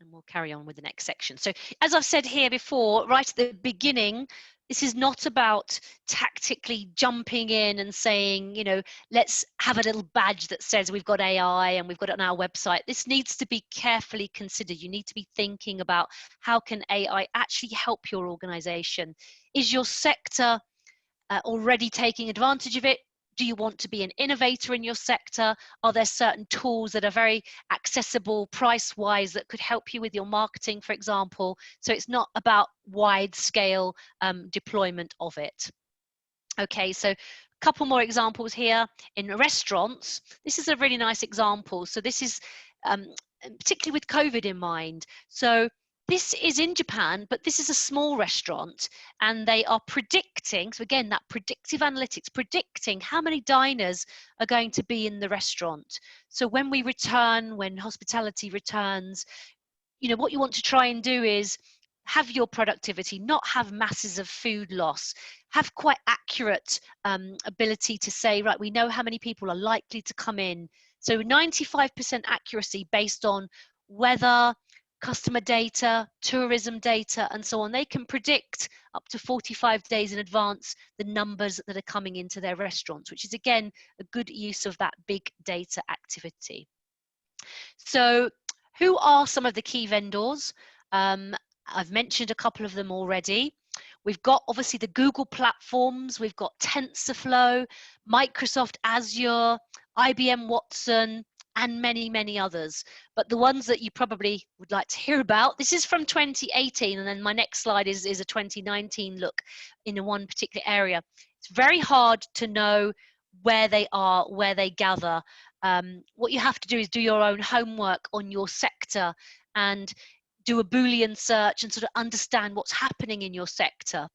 And we'll carry on with the next section. So as I've said here before, right at the beginning, this is not about tactically jumping in and saying, you know, let's have a little badge that says we've got AI and we've got it on our website. This needs to be carefully considered. You need to be thinking about how can AI actually help your organization? Is your sector already taking advantage of it? Do you want to be an innovator in your sector? Are there certain tools that are very accessible price-wise that could help you with your marketing, for example? So it's not about wide-scale deployment of it. Okay, so a couple more examples here. In restaurants, this is a really nice example. So this is particularly with COVID in mind. So this is in Japan, but this is a small restaurant, and they are predicting, so again, that predictive analytics, predicting how many diners are going to be in the restaurant. So when we return, when hospitality returns, you know, what you want to try and do is have your productivity, not have masses of food loss, have quite accurate ability to say, right, we know how many people are likely to come in. So 95% accuracy based on weather, customer data, tourism data, and so on. They can predict up to 45 days in advance the numbers that are coming into their restaurants, which is again a good use of that big data activity. So who are some of the key vendors? I've mentioned a couple of them already. We've got obviously the Google platforms, we've got TensorFlow, Microsoft Azure, IBM Watson, and many others. But the ones that you probably would like to hear about, this is from 2018, and then my next slide is a 2019 look in one particular area. It's very hard to know where they are, where they gather. What you have to do is do your own homework on your sector and do a Boolean search and sort of understand what's happening in your sector.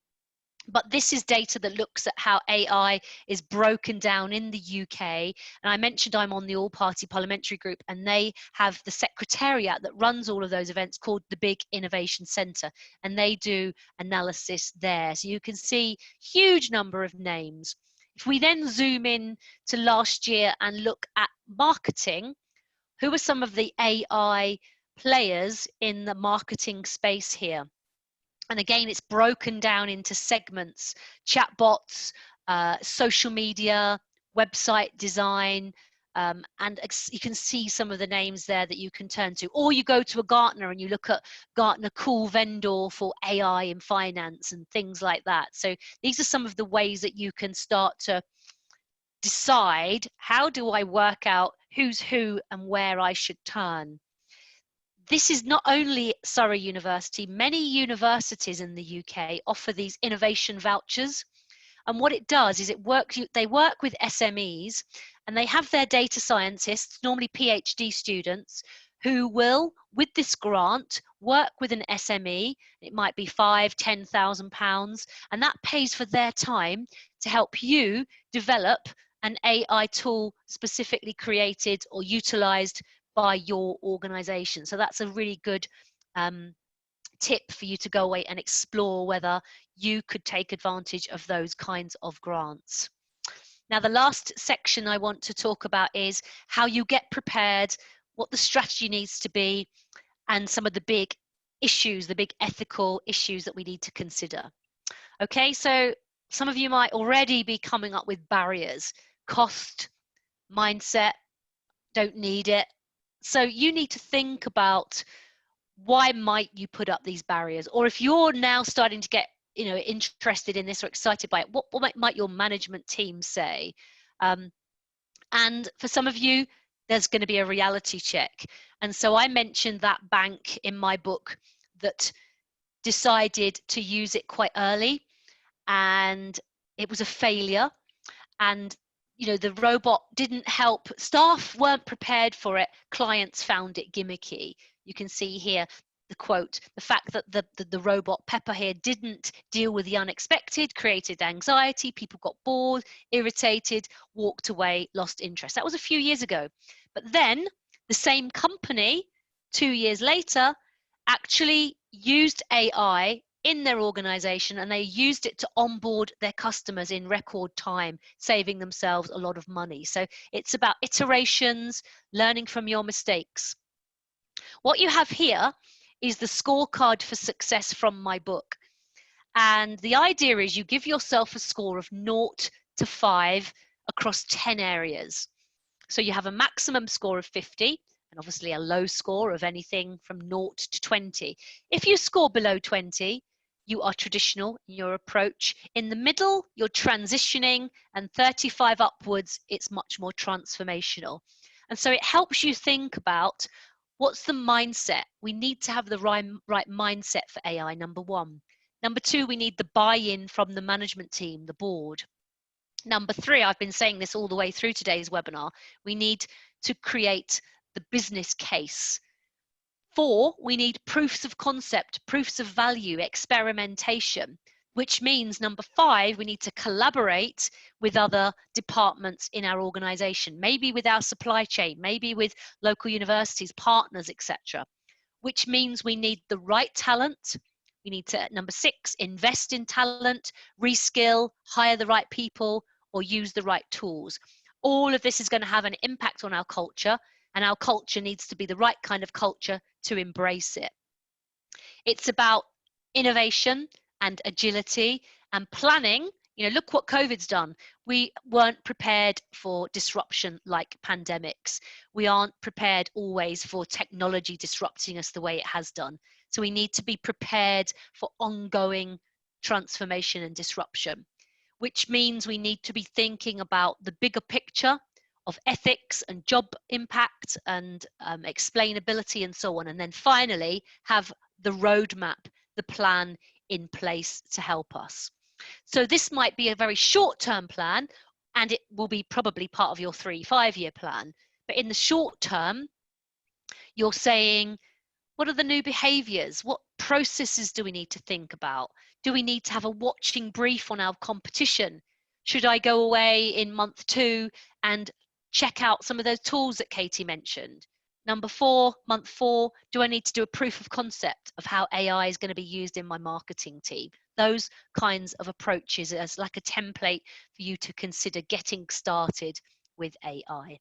But this is data that looks at how AI is broken down in the UK. And I mentioned I'm on the all-party parliamentary group, and they have the secretariat that runs all of those events called the Big Innovation Centre, and they do analysis there. So you can see huge number of names. If we then zoom in to last year and look at marketing, who are some of the AI players in the marketing space here? And again, it's broken down into segments: chatbots, social media, website design, and you can see some of the names there that you can turn to. Or you go to a Gartner and you look at Gartner cool vendor for AI in finance and things like that. So these are some of the ways that you can start to decide, how do I work out who's who and where I should turn? This is not only Surrey University, many universities in the UK offer these innovation vouchers. And what it does is they work with SMEs, and they have their data scientists, normally PhD students, who will, with this grant, work with an SME. It might be £5,000, £10,000, and that pays for their time to help you develop an AI tool specifically created or utilized by your organization. So that's a really good tip for you to go away and explore whether you could take advantage of those kinds of grants. Now, the last section I want to talk about is how you get prepared, what the strategy needs to be, and some of the big issues, the big ethical issues that we need to consider. Okay, so some of you might already be coming up with barriers: cost, mindset, don't need it. So you need to think about, why might you put up these barriers? Or if you're now starting to get, you know, interested in this or excited by it, what might your management team say? And for some of you, there's going to be a reality check. And so I mentioned that bank in my book that decided to use it quite early, and it was a failure. And you know, the robot didn't help, staff weren't prepared for it, clients found it gimmicky. You can see here the quote, the fact that the robot Pepper here didn't deal with the unexpected created anxiety, people got bored, irritated, walked away, lost interest. That was a few years ago. But then the same company 2 years later actually used AI in their organization, and they used it to onboard their customers in record time, saving themselves a lot of money. So it's about iterations, learning from your mistakes. What you have here is the scorecard for success from my book. And the idea is you give yourself a score of 0 to 5 across 10 areas. So you have a maximum score of 50, and obviously a low score of anything from 0 to 20. If you score below 20, you are traditional in your approach. In the middle, you're transitioning, and 35 upwards, it's much more transformational. And so it helps you think about what's the mindset. We need to have the right mindset for AI, number one. Number two, we need the buy-in from the management team, the board. Number three, I've been saying this all the way through today's webinar, we need to create the business case. 4, we need proofs of concept, proofs of value, experimentation, which means number 5, we need to collaborate with other departments in our organization, maybe with our supply chain, maybe with local universities, partners, etc. Which means we need the right talent. We need to, number 6, invest in talent, reskill, hire the right people, or use the right tools. All of this is going to have an impact on our culture, and our culture needs to be the right kind of culture to embrace it. It's about innovation and agility and planning. You know, look what COVID's done. We weren't prepared for disruption like pandemics. We aren't prepared always for technology disrupting us the way it has done. So we need to be prepared for ongoing transformation and disruption, which means we need to be thinking about the bigger picture of ethics and job impact and explainability and so on. And then finally, have the roadmap, the plan in place to help us. So this might be a very short-term plan, and it will be probably part of your 3-5-year plan. But in the short term, you're saying, what are the new behaviors? What processes do we need to think about? Do we need to have a watching brief on our competition? Should I go away in month 2 and check out some of those tools that Katie mentioned? Number 4, month 4, do I need to do a proof of concept of how AI is going to be used in my marketing team? Those kinds of approaches as like a template for you to consider getting started with AI.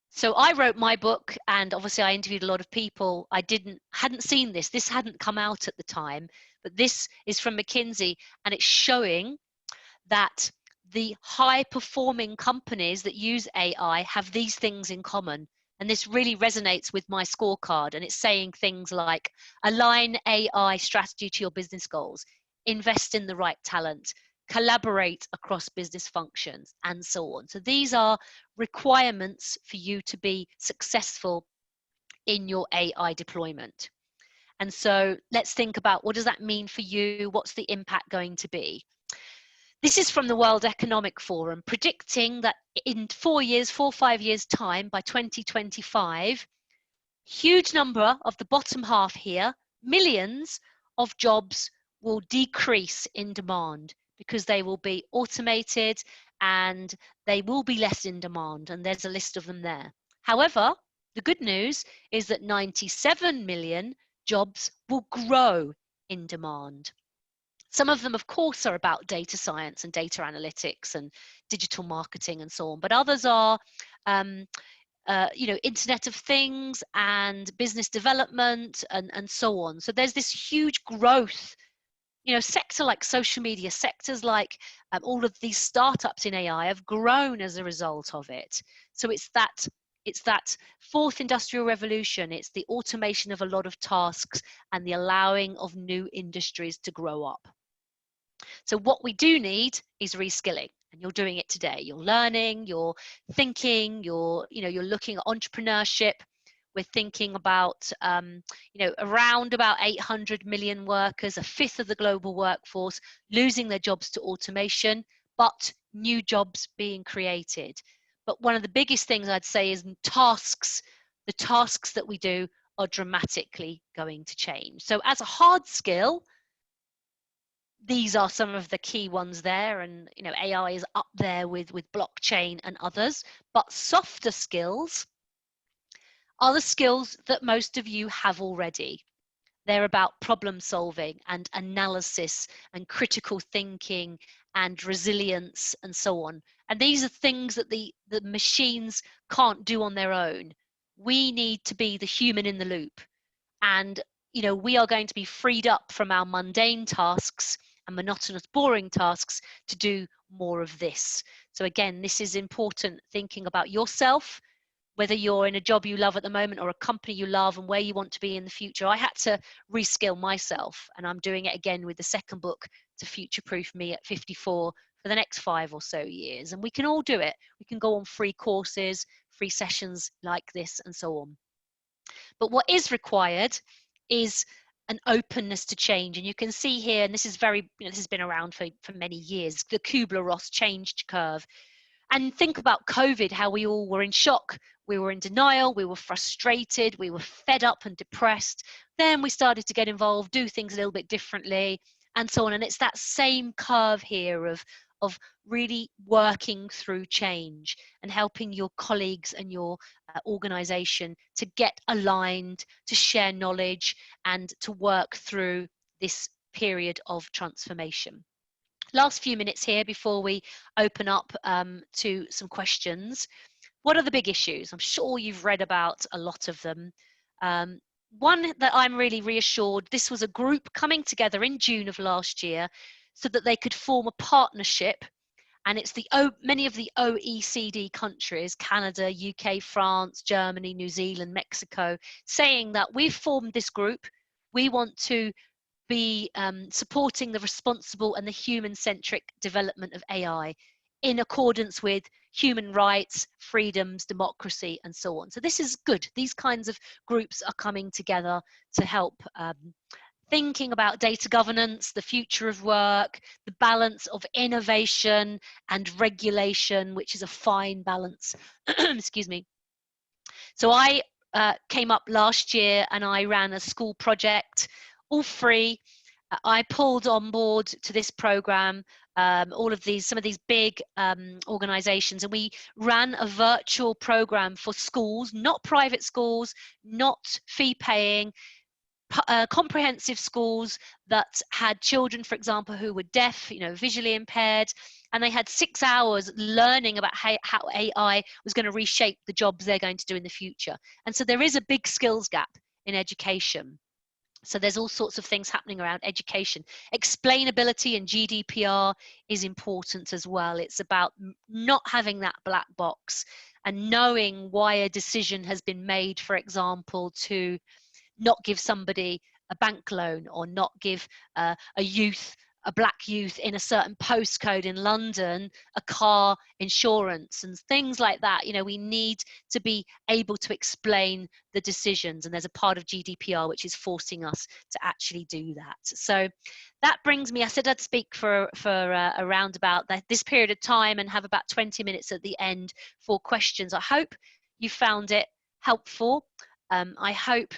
So I wrote my book, and obviously I interviewed a lot of people. I hadn't seen this. This hadn't come out at the time, but this is from McKinsey, and it's showing that the high-performing companies that use AI have these things in common. And this really resonates with my scorecard. And it's saying things like, align AI strategy to your business goals, invest in the right talent, collaborate across business functions, and so on. So these are requirements for you to be successful in your AI deployment. And so let's think about, what does that mean for you? What's the impact going to be? This is from the World Economic Forum, predicting that in 4 or 5 years time, by 2025, huge number of the bottom half here, millions of jobs will decrease in demand because they will be automated and they will be less in demand. And there's a list of them there. However, the good news is that 97 million jobs will grow in demand. Some of them, of course, are about data science and data analytics and digital marketing and so on, but others are, Internet of Things and business development and so on. So there's this huge growth, sector like social media, sectors like all of these startups in AI have grown as a result of it. So it's that fourth industrial revolution. It's the automation of a lot of tasks and the allowing of new industries to grow up. So what we do need is reskilling, and you're doing it today. You're learning, you're thinking, you're looking at entrepreneurship. We're thinking about, around about 800 million workers, a fifth of the global workforce, losing their jobs to automation, but new jobs being created. But one of the biggest things I'd say is tasks. The tasks that we do are dramatically going to change. So as a hard skill, these are some of the key ones there, and AI is up there with blockchain and others. But softer skills are the skills that most of you have already. They're about problem solving and analysis and critical thinking and resilience and so on. And these are things that the machines can't do on their own. We need to be the human in the loop. And we are going to be freed up from our mundane tasks and monotonous, boring tasks to do more of this. So again, this is important, thinking about yourself, whether you're in a job you love at the moment or a company you love, and where you want to be in the future. I had to reskill myself, and I'm doing it again with the second book to future-proof me at 54 for the next 5 or so years. And we can all do it. We can go on free courses, free sessions like this, and so on. But what is required is an openness to change. And you can see here, and this is very, this has been around for many years, the Kubler-Ross change curve. And think about COVID, how we all were in shock, we were in denial, we were frustrated, we were fed up and depressed. Then we started to get involved, do things a little bit differently, and so on. And it's that same curve here of really working through change and helping your colleagues and your organization to get aligned, to share knowledge, and to work through this period of transformation. Last few minutes here before we open up to some questions. What are the big issues? I'm sure you've read about a lot of them. One that I'm really reassured, this was a group coming together in June of last year so that they could form a partnership. And it's many of the OECD countries, Canada, UK, France, Germany, New Zealand, Mexico, saying that we've formed this group. We want to be supporting the responsible and the human-centric development of AI in accordance with human rights, freedoms, democracy, and so on. So this is good. These kinds of groups are coming together to help thinking about data governance, the future of work, the balance of innovation and regulation, which is a fine balance. Excuse me. So I came up last year and I ran a school project, all free. I pulled on board to this program some of these big organizations, and we ran a virtual program for schools, not private schools, not fee paying, comprehensive schools that had children, for example, who were deaf, visually impaired, and they had 6 hours learning about how AI was going to reshape the jobs they're going to do in the future. And so there is a big skills gap in education. So there's all sorts of things happening around education. Explainability and GDPR is important as well. It's about not having that black box and knowing why a decision has been made, for example, to not give somebody a bank loan or not give a black youth in a certain postcode in London a car insurance and things like that. We need to be able to explain the decisions, and there's a part of GDPR which is forcing us to actually do that. So that brings me, I said I'd speak for around about this period of time and have about 20 minutes at the end for questions. I hope you found it helpful. I hope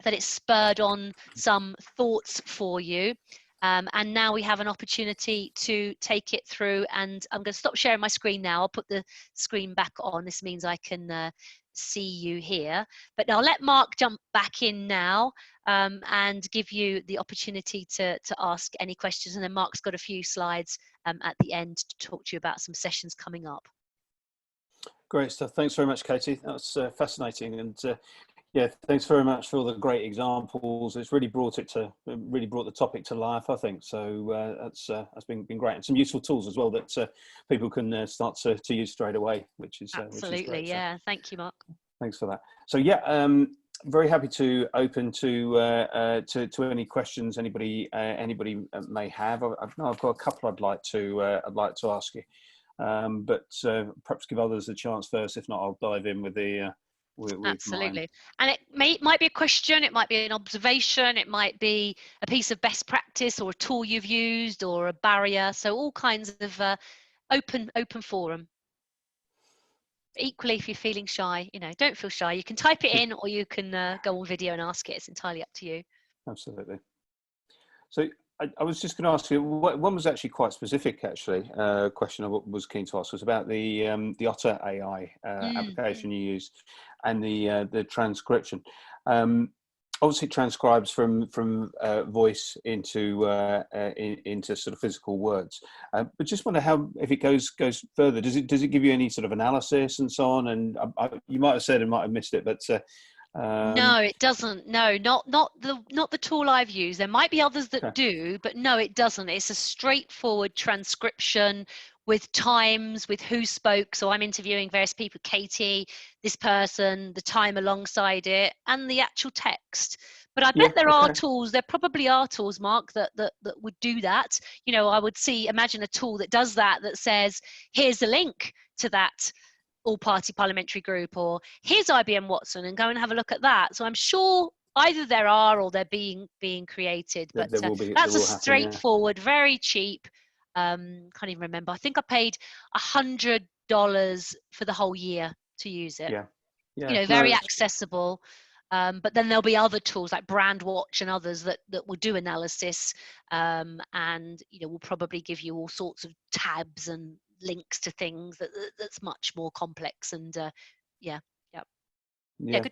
that it spurred on some thoughts for you. And now we have an opportunity to take it through, and I'm going to stop sharing my screen now. I'll put the screen back on. This means I can see you here. But I'll let Mark jump back in now and give you the opportunity to ask any questions. And then Mark's got a few slides at the end to talk to you about some sessions coming up. Great stuff. Thanks very much, Katie. That was fascinating. And yeah, thanks very much for all the great examples. It's really brought the topic to life, I think. So that's been great, and some useful tools as well that people can start to use straight away, which is absolutely which is great. Yeah. So, thank you, Mark. Thanks for that. So yeah, very happy to open to any questions anybody may have. I've got a couple I'd like to ask you, but perhaps give others a chance first. If not, I'll dive in with the. Absolutely. And it might be a question, it might be an observation, it might be a piece of best practice or a tool you've used or a barrier. So all kinds of open forum. Equally, if you're feeling shy, don't feel shy. You can type it in, or you can go on video and ask it. It's entirely up to you. Absolutely. So I was just going to ask you, one was actually quite specific, actually. Question I was keen to ask was about the Otter AI application you use, and the transcription. Obviously, it transcribes from voice into sort of physical words. But just wonder if it goes further. Does it give you any sort of analysis and so on? And you might have said and might have missed it, but. No, it doesn't. No, not the tool I've used. There might be others that do, but no, it doesn't. It's a straightforward transcription with times, with who spoke. So I'm interviewing various people, Katie, this person, the time alongside it, and the actual text. But I bet there are tools. There probably are tools, Mark, that would do that. I would imagine a tool that does that says, here's the link to that all-party parliamentary group, or here's IBM Watson, and go and have a look at that. So I'm sure either there are or they're being created, but that's a straightforward, very cheap. Can't even remember. I think I paid $100 for the whole year to use it. Very accessible. But then there'll be other tools like Brandwatch and others that will do analysis, and will probably give you all sorts of tabs and links to things that's much more complex. And good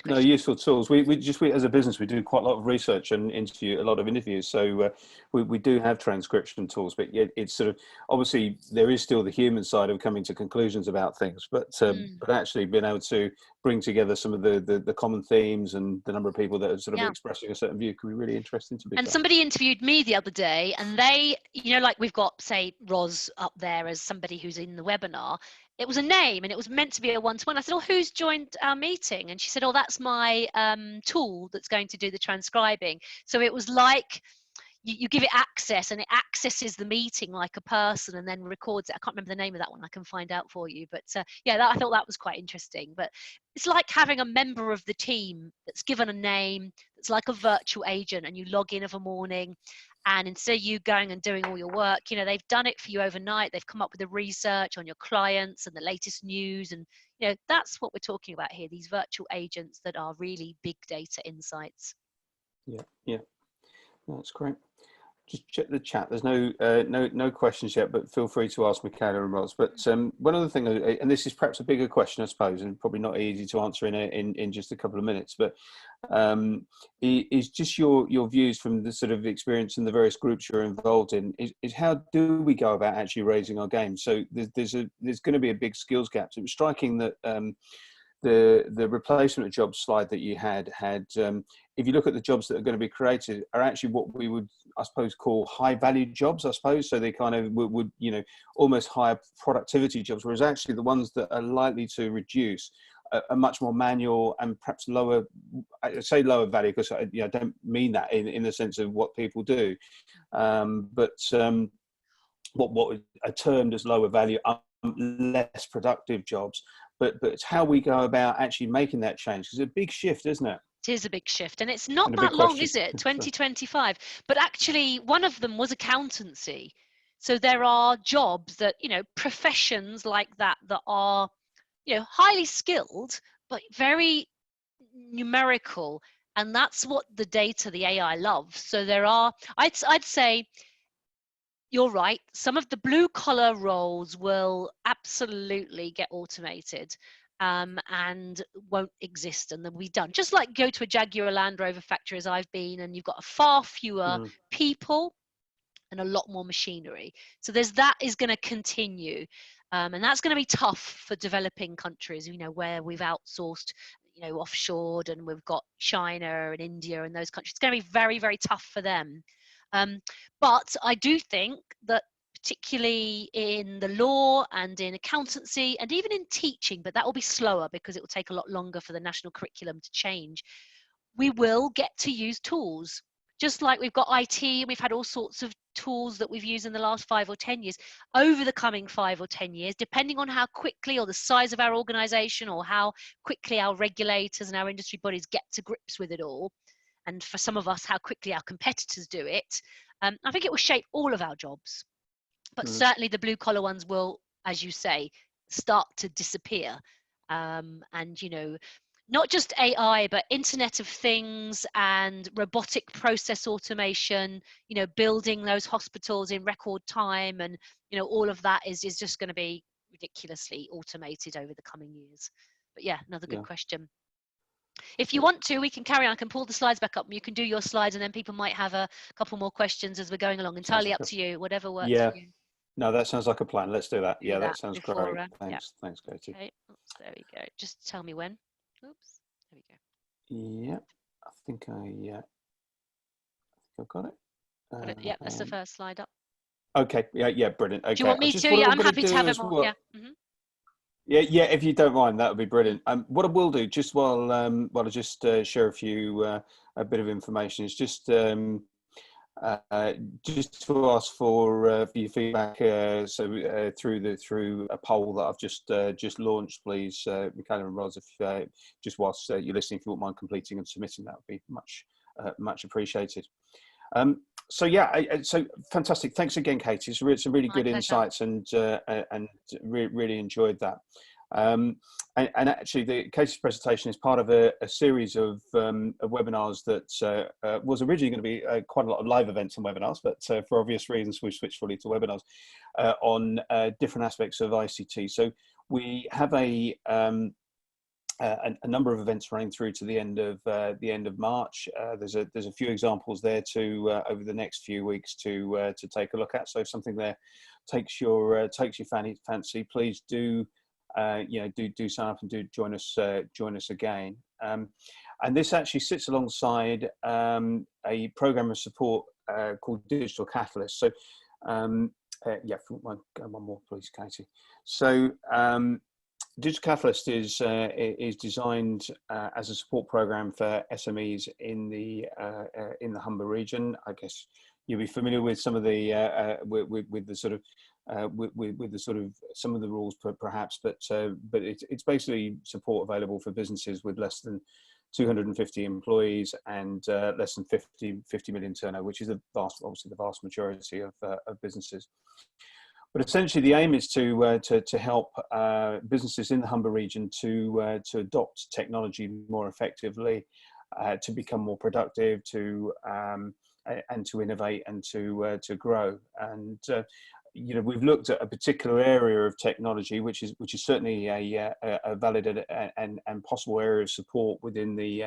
question. No, useful tools. We as a business, we do quite a lot of research and a lot of interviews. So we do have transcription tools, but it's sort of, obviously there is still the human side of coming to conclusions about things, but actually being able to bring together some of the common themes and the number of people that are sort of expressing a certain view can be really interesting to be. And somebody interviewed me the other day, and they, like we've got, say, Roz up there as somebody who's in the webinar. It was a name and it was meant to be a one-to-one. I said, who's joined our meeting? And she said, that's my tool that's going to do the transcribing. So it was like you give it access, and it accesses the meeting like a person and then records it. I can't remember the name of that one. I can find out for you. But I thought that was quite interesting. But it's like having a member of the team that's given a name, that's like a virtual agent, and you log in of a morning. And instead of you going and doing all your work, they've done it for you overnight. They've come up with the research on your clients and the latest news. And, that's what we're talking about here, these virtual agents that are really big data insights. Yeah. That's great. Just check the chat. There's no questions yet, but feel free to ask Michaela and Roz. But one other thing, and this is perhaps a bigger question, I suppose, and probably not easy to answer in just a couple of minutes, but is just your views from the sort of experience in the various groups you're involved in. Is how do we go about actually raising our game? So there's going to be a big skills gap. So it was striking that the replacement of jobs slide that you had if you look at the jobs that are going to be created, are actually what we would, I suppose, call high value jobs, I suppose. So they kind of would almost higher productivity jobs, whereas actually the ones that are likely to reduce are much more manual and perhaps lower. I say lower value because I don't mean that in the sense of what people do, but what are termed as lower value, less productive jobs. But it's how we go about actually making that change. It's a big shift, isn't it? It is a big shift, and it's not that long, is it? 2025. But actually, one of them was accountancy. So there are jobs that, professions like that are, highly skilled, but very numerical. And that's what the data, the AI loves. So there are, I'd say, you're right. Some of the blue collar roles will absolutely get automated. And won't exist, and they'll be done. Just like go to a Jaguar Land Rover factory as I've been, and you've got far fewer people and a lot more machinery. So that is going to continue, and that's going to be tough for developing countries, where we've outsourced, offshored, and we've got China and India and those countries. It's going to be very, very tough for them. But I do think that particularly in the law and in accountancy and even in teaching, but that will be slower because it will take a lot longer for the national curriculum to change. We will get to use tools, just like we've got IT, we've had all sorts of tools that we've used in the last 5 or 10 years. Over the coming 5 or 10 years, depending on how quickly or the size of our organization or how quickly our regulators and our industry bodies get to grips with it all, and for some of us, how quickly our competitors do it, I think it will shape all of our jobs. But certainly the blue collar ones will, as you say, start to disappear. and not just AI, but Internet of Things and robotic process automation, building those hospitals in record time, and all of that is just going to be ridiculously automated over the coming years. But yeah, another good question. If you want to, we can carry on. I can pull the slides back up and you can do your slides, and then people might have a couple more questions as we're going along. Entirely up to you, whatever works for you. No, that sounds like a plan. Let's do that. Yeah, that sounds great. Thanks, thanks, Katie. Okay. Oops, there we go. Just tell me when. Oops, there we go. Yeah, I think I've got it. Got it. Yeah, that's the first slide up. Okay. Yeah, brilliant. Okay. Do you want me to? Yeah, I'm happy to have it more. Yeah. Yeah, if you don't mind, that would be brilliant. What I will do, just while I just share a bit of information, is just to ask for your feedback. Through a poll that I've just launched, please, Michaela and Roz, if just whilst you're listening, if you wouldn't mind completing and submitting, that would be much appreciated. So yeah, so fantastic. Thanks again, Katie. It's some really good insights, and really enjoyed that. And actually, Katie's presentation is part of a series of webinars that was originally going to be quite a lot of live events and webinars, but for obvious reasons, we've switched fully to webinars on different aspects of ICT. So we have a number of events running through to the end of March. There's a few examples there to over the next few weeks to take a look at. So if something there takes your fancy, please do do sign up and do join us again. And this actually sits alongside a program of support called Digital Catalyst. So yeah, one more please, Katie. So Digital Catalyst is designed as a support program for SMEs in the Humber region. I guess you'll be familiar with some of the with the sort of some of the rules perhaps, but it's basically support available for businesses with less than 250 employees and less than 50 million turnover, which is obviously the vast majority of businesses. But essentially, the aim is to help businesses in the Humber region to adopt technology more effectively, to become more productive, and to innovate and to grow. And we've looked at a particular area of technology, which is certainly a valid and possible area of support within the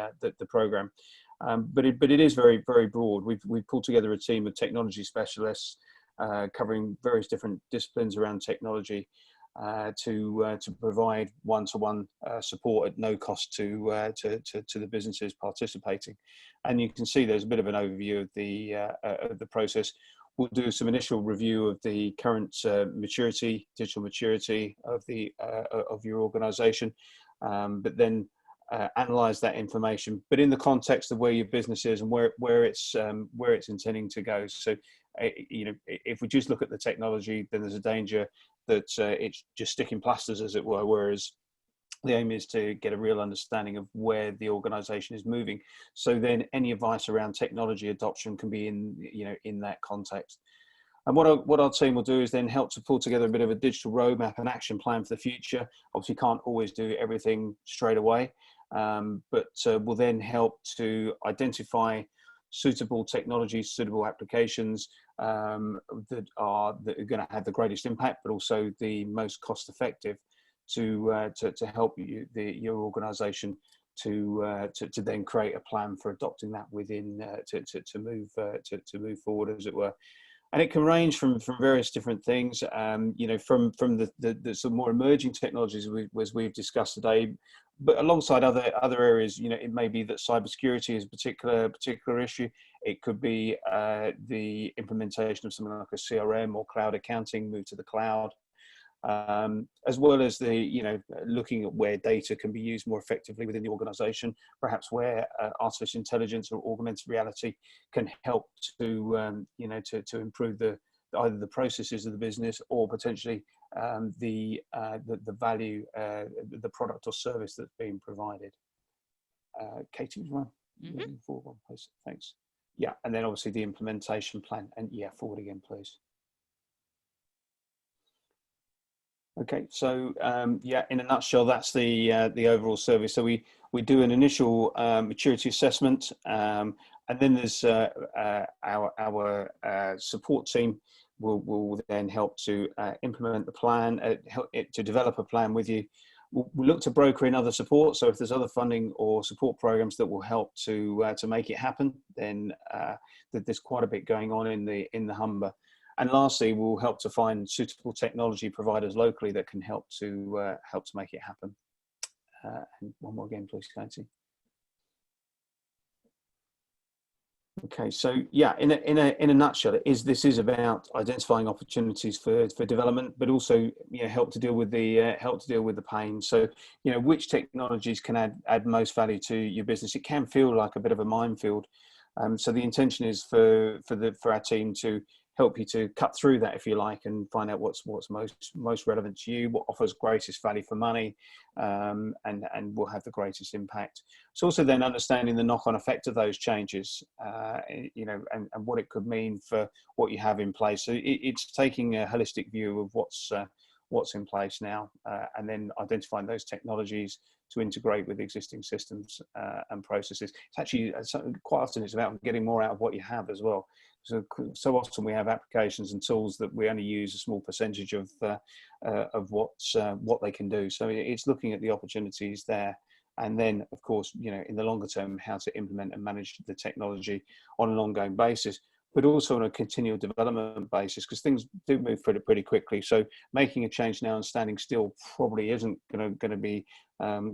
program. But it is very, very broad. We've pulled together a team of technology specialists covering various different disciplines around technology to provide one-to-one support at no cost to the businesses participating. And you can see there's a bit of an overview of the process. We'll do some initial review of the current digital maturity of your organisation, but then analyse that information, but in the context of where your business is and where it's intending to go. So, if we just look at the technology, then there's a danger that it's just sticking plasters, as it were, whereas the aim is to get a real understanding of where the organisation is moving. So then any advice around technology adoption can be in that context. And what our team will do is then help to pull together a bit of a digital roadmap and action plan for the future. Obviously, can't always do everything straight away, but will then help to identify suitable technologies, suitable applications that are going to have the greatest impact, but also the most cost effective to help your organisation to then create a plan for adopting that within to move forward, as it were. And it can range from various different things, from the sort of more emerging technologies as we've discussed today, but alongside other areas. It may be that cybersecurity is a particular issue. It could be the implementation of something like a CRM or cloud accounting, move to the cloud, as well as looking at where data can be used more effectively within the organisation, perhaps where artificial intelligence or augmented reality can help to improve either the processes of the business or potentially the value, the product or service that's being provided. Katie, would you mind moving forward one, please? Thanks. Yeah, and then obviously the implementation plan, and yeah, forward again, please. Okay, so yeah, in a nutshell, that's the overall service. So we do an initial maturity assessment, and then there's our support team will then help to implement the plan, help to develop a plan with you. We'll look to broker in other support. So if there's other funding or support programs that will help to make it happen, then there's quite a bit going on in the Humber. And lastly, we'll help to find suitable technology providers locally that can help to make it happen. And one more again, please, Katie. Okay, so yeah, in a nutshell, this is about identifying opportunities for development, but also help to deal with the pain. So which technologies can add most value to your business? It can feel like a bit of a minefield. So the intention is for our team to help you to cut through that, if you like, and find out what's most relevant to you, what offers greatest value for money, and will have the greatest impact. It's also then understanding the knock-on effect of those changes, and what it could mean for what you have in place. So it's taking a holistic view of what's in place now, and then identifying those technologies to integrate with existing systems and processes. It's actually quite often it's about getting more out of what you have as well. So often we have applications and tools that we only use a small percentage of what they can do. So it's looking at the opportunities there, and then of course in the longer term how to implement and manage the technology on an ongoing basis, but also on a continual development basis, because things do move pretty quickly. So making a change now and standing still probably isn't going to be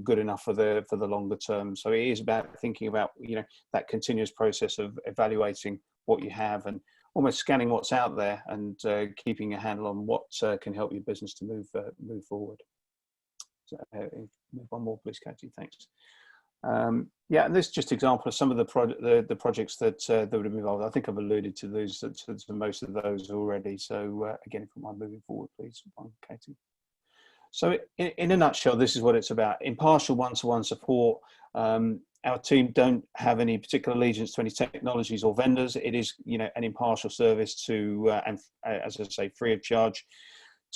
good enough for the longer term. So it is about thinking about that continuous process of evaluating what you have and almost scanning what's out there and keeping a handle on what can help your business to move forward. So move one more, please, Katie. Thanks. Yeah, and this is just an example of some of the projects that would have involved. I think I've alluded to those to most of those already. So again, if you mind moving forward, please, Katie. So in a nutshell, this is what it's about: impartial one-to-one support. Our team don't have any particular allegiance to any technologies or vendors. It is, an impartial service to, and as I say, free of charge,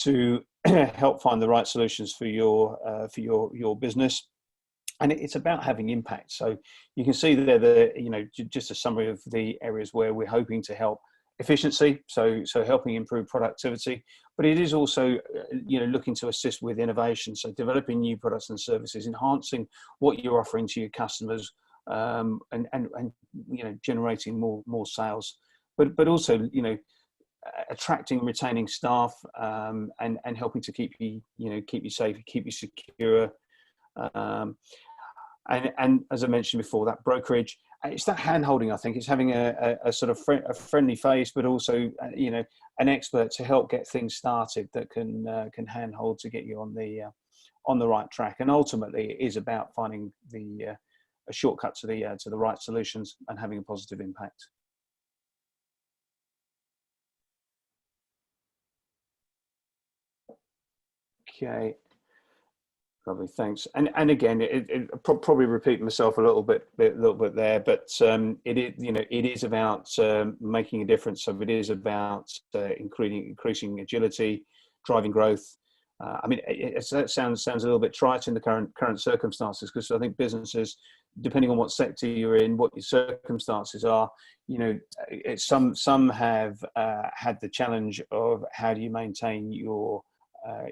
to help find the right solutions for your business. And it's about having impact. So you can see there, just a summary of the areas where we're hoping to help: efficiency, so helping improve productivity, but it is also looking to assist with innovation, so developing new products and services, enhancing what you're offering to your customers, and generating more sales, but also attracting and retaining staff, and helping to keep you safe, keep you secure, and as I mentioned before, that brokerage. It's that hand-holding. I think it's having a sort of a friendly face, but also an expert to help get things started that can hand-hold to get you on the right track. And ultimately, it is about finding a shortcut to the right solutions and having a positive impact. Okay. Lovely, thanks. And again, it probably repeat myself a little bit there, but it is about making a difference. So it is about increasing agility, driving growth. I mean, it sounds a little bit trite in the current circumstances, because I think businesses, depending on what sector you're in, what your circumstances are, some have had the challenge of how do you maintain your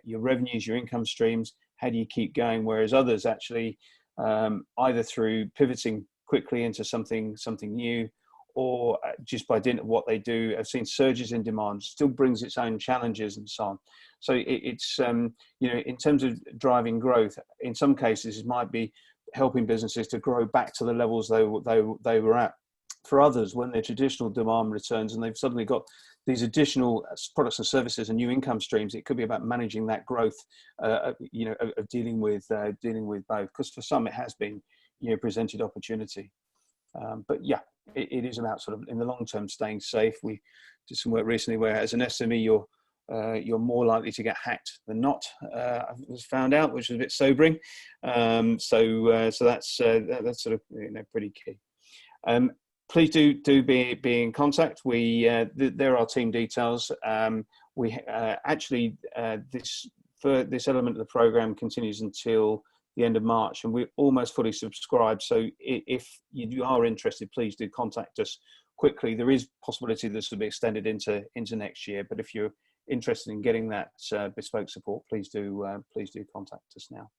revenues, your income streams. How do you keep going? Whereas others actually, either through pivoting quickly into something new, or just by dint of what they do, have seen surges in demand. Still brings its own challenges and so on. So it's in terms of driving growth, in some cases it might be helping businesses to grow back to the levels they were at. For others, when their traditional demand returns and they've suddenly got these additional products and services and new income streams, it could be about managing that growth, of dealing with both. Because for some, it has been, presented opportunity. But yeah, it is about sort of in the long term staying safe. We did some work recently where, as an SME, you're more likely to get hacked than not. Was found out, which was a bit sobering. So that's sort of pretty key. Please do be in contact. There are team details. We actually this for this element of the program continues until the end of March, and we're almost fully subscribed. So if you are interested, please do contact us quickly. There is possibility this will be extended into next year, but if you're interested in getting that bespoke support, please do contact us now.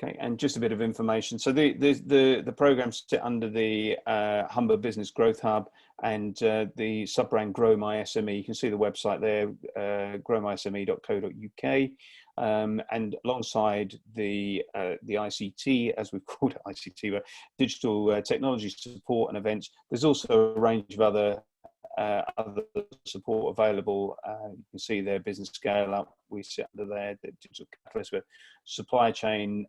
Okay, and just a bit of information. So the programs sit under the Humber Business Growth Hub and the sub-brand Grow My SME. You can see the website there, growmysme.co.uk, and alongside the ICT, as we've called it, ICT, digital technology support and events. There's also a range of other support available. You can see their Business Scale Up. We sit under there, the Digital Catalyst, with supply chain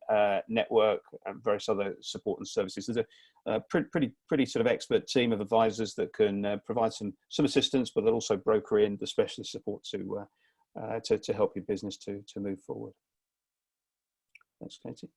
network and various other support and services. There's a pretty sort of expert team of advisors that can provide some assistance, but they'll also broker in the specialist support to help your business to move forward. Thanks, Katie.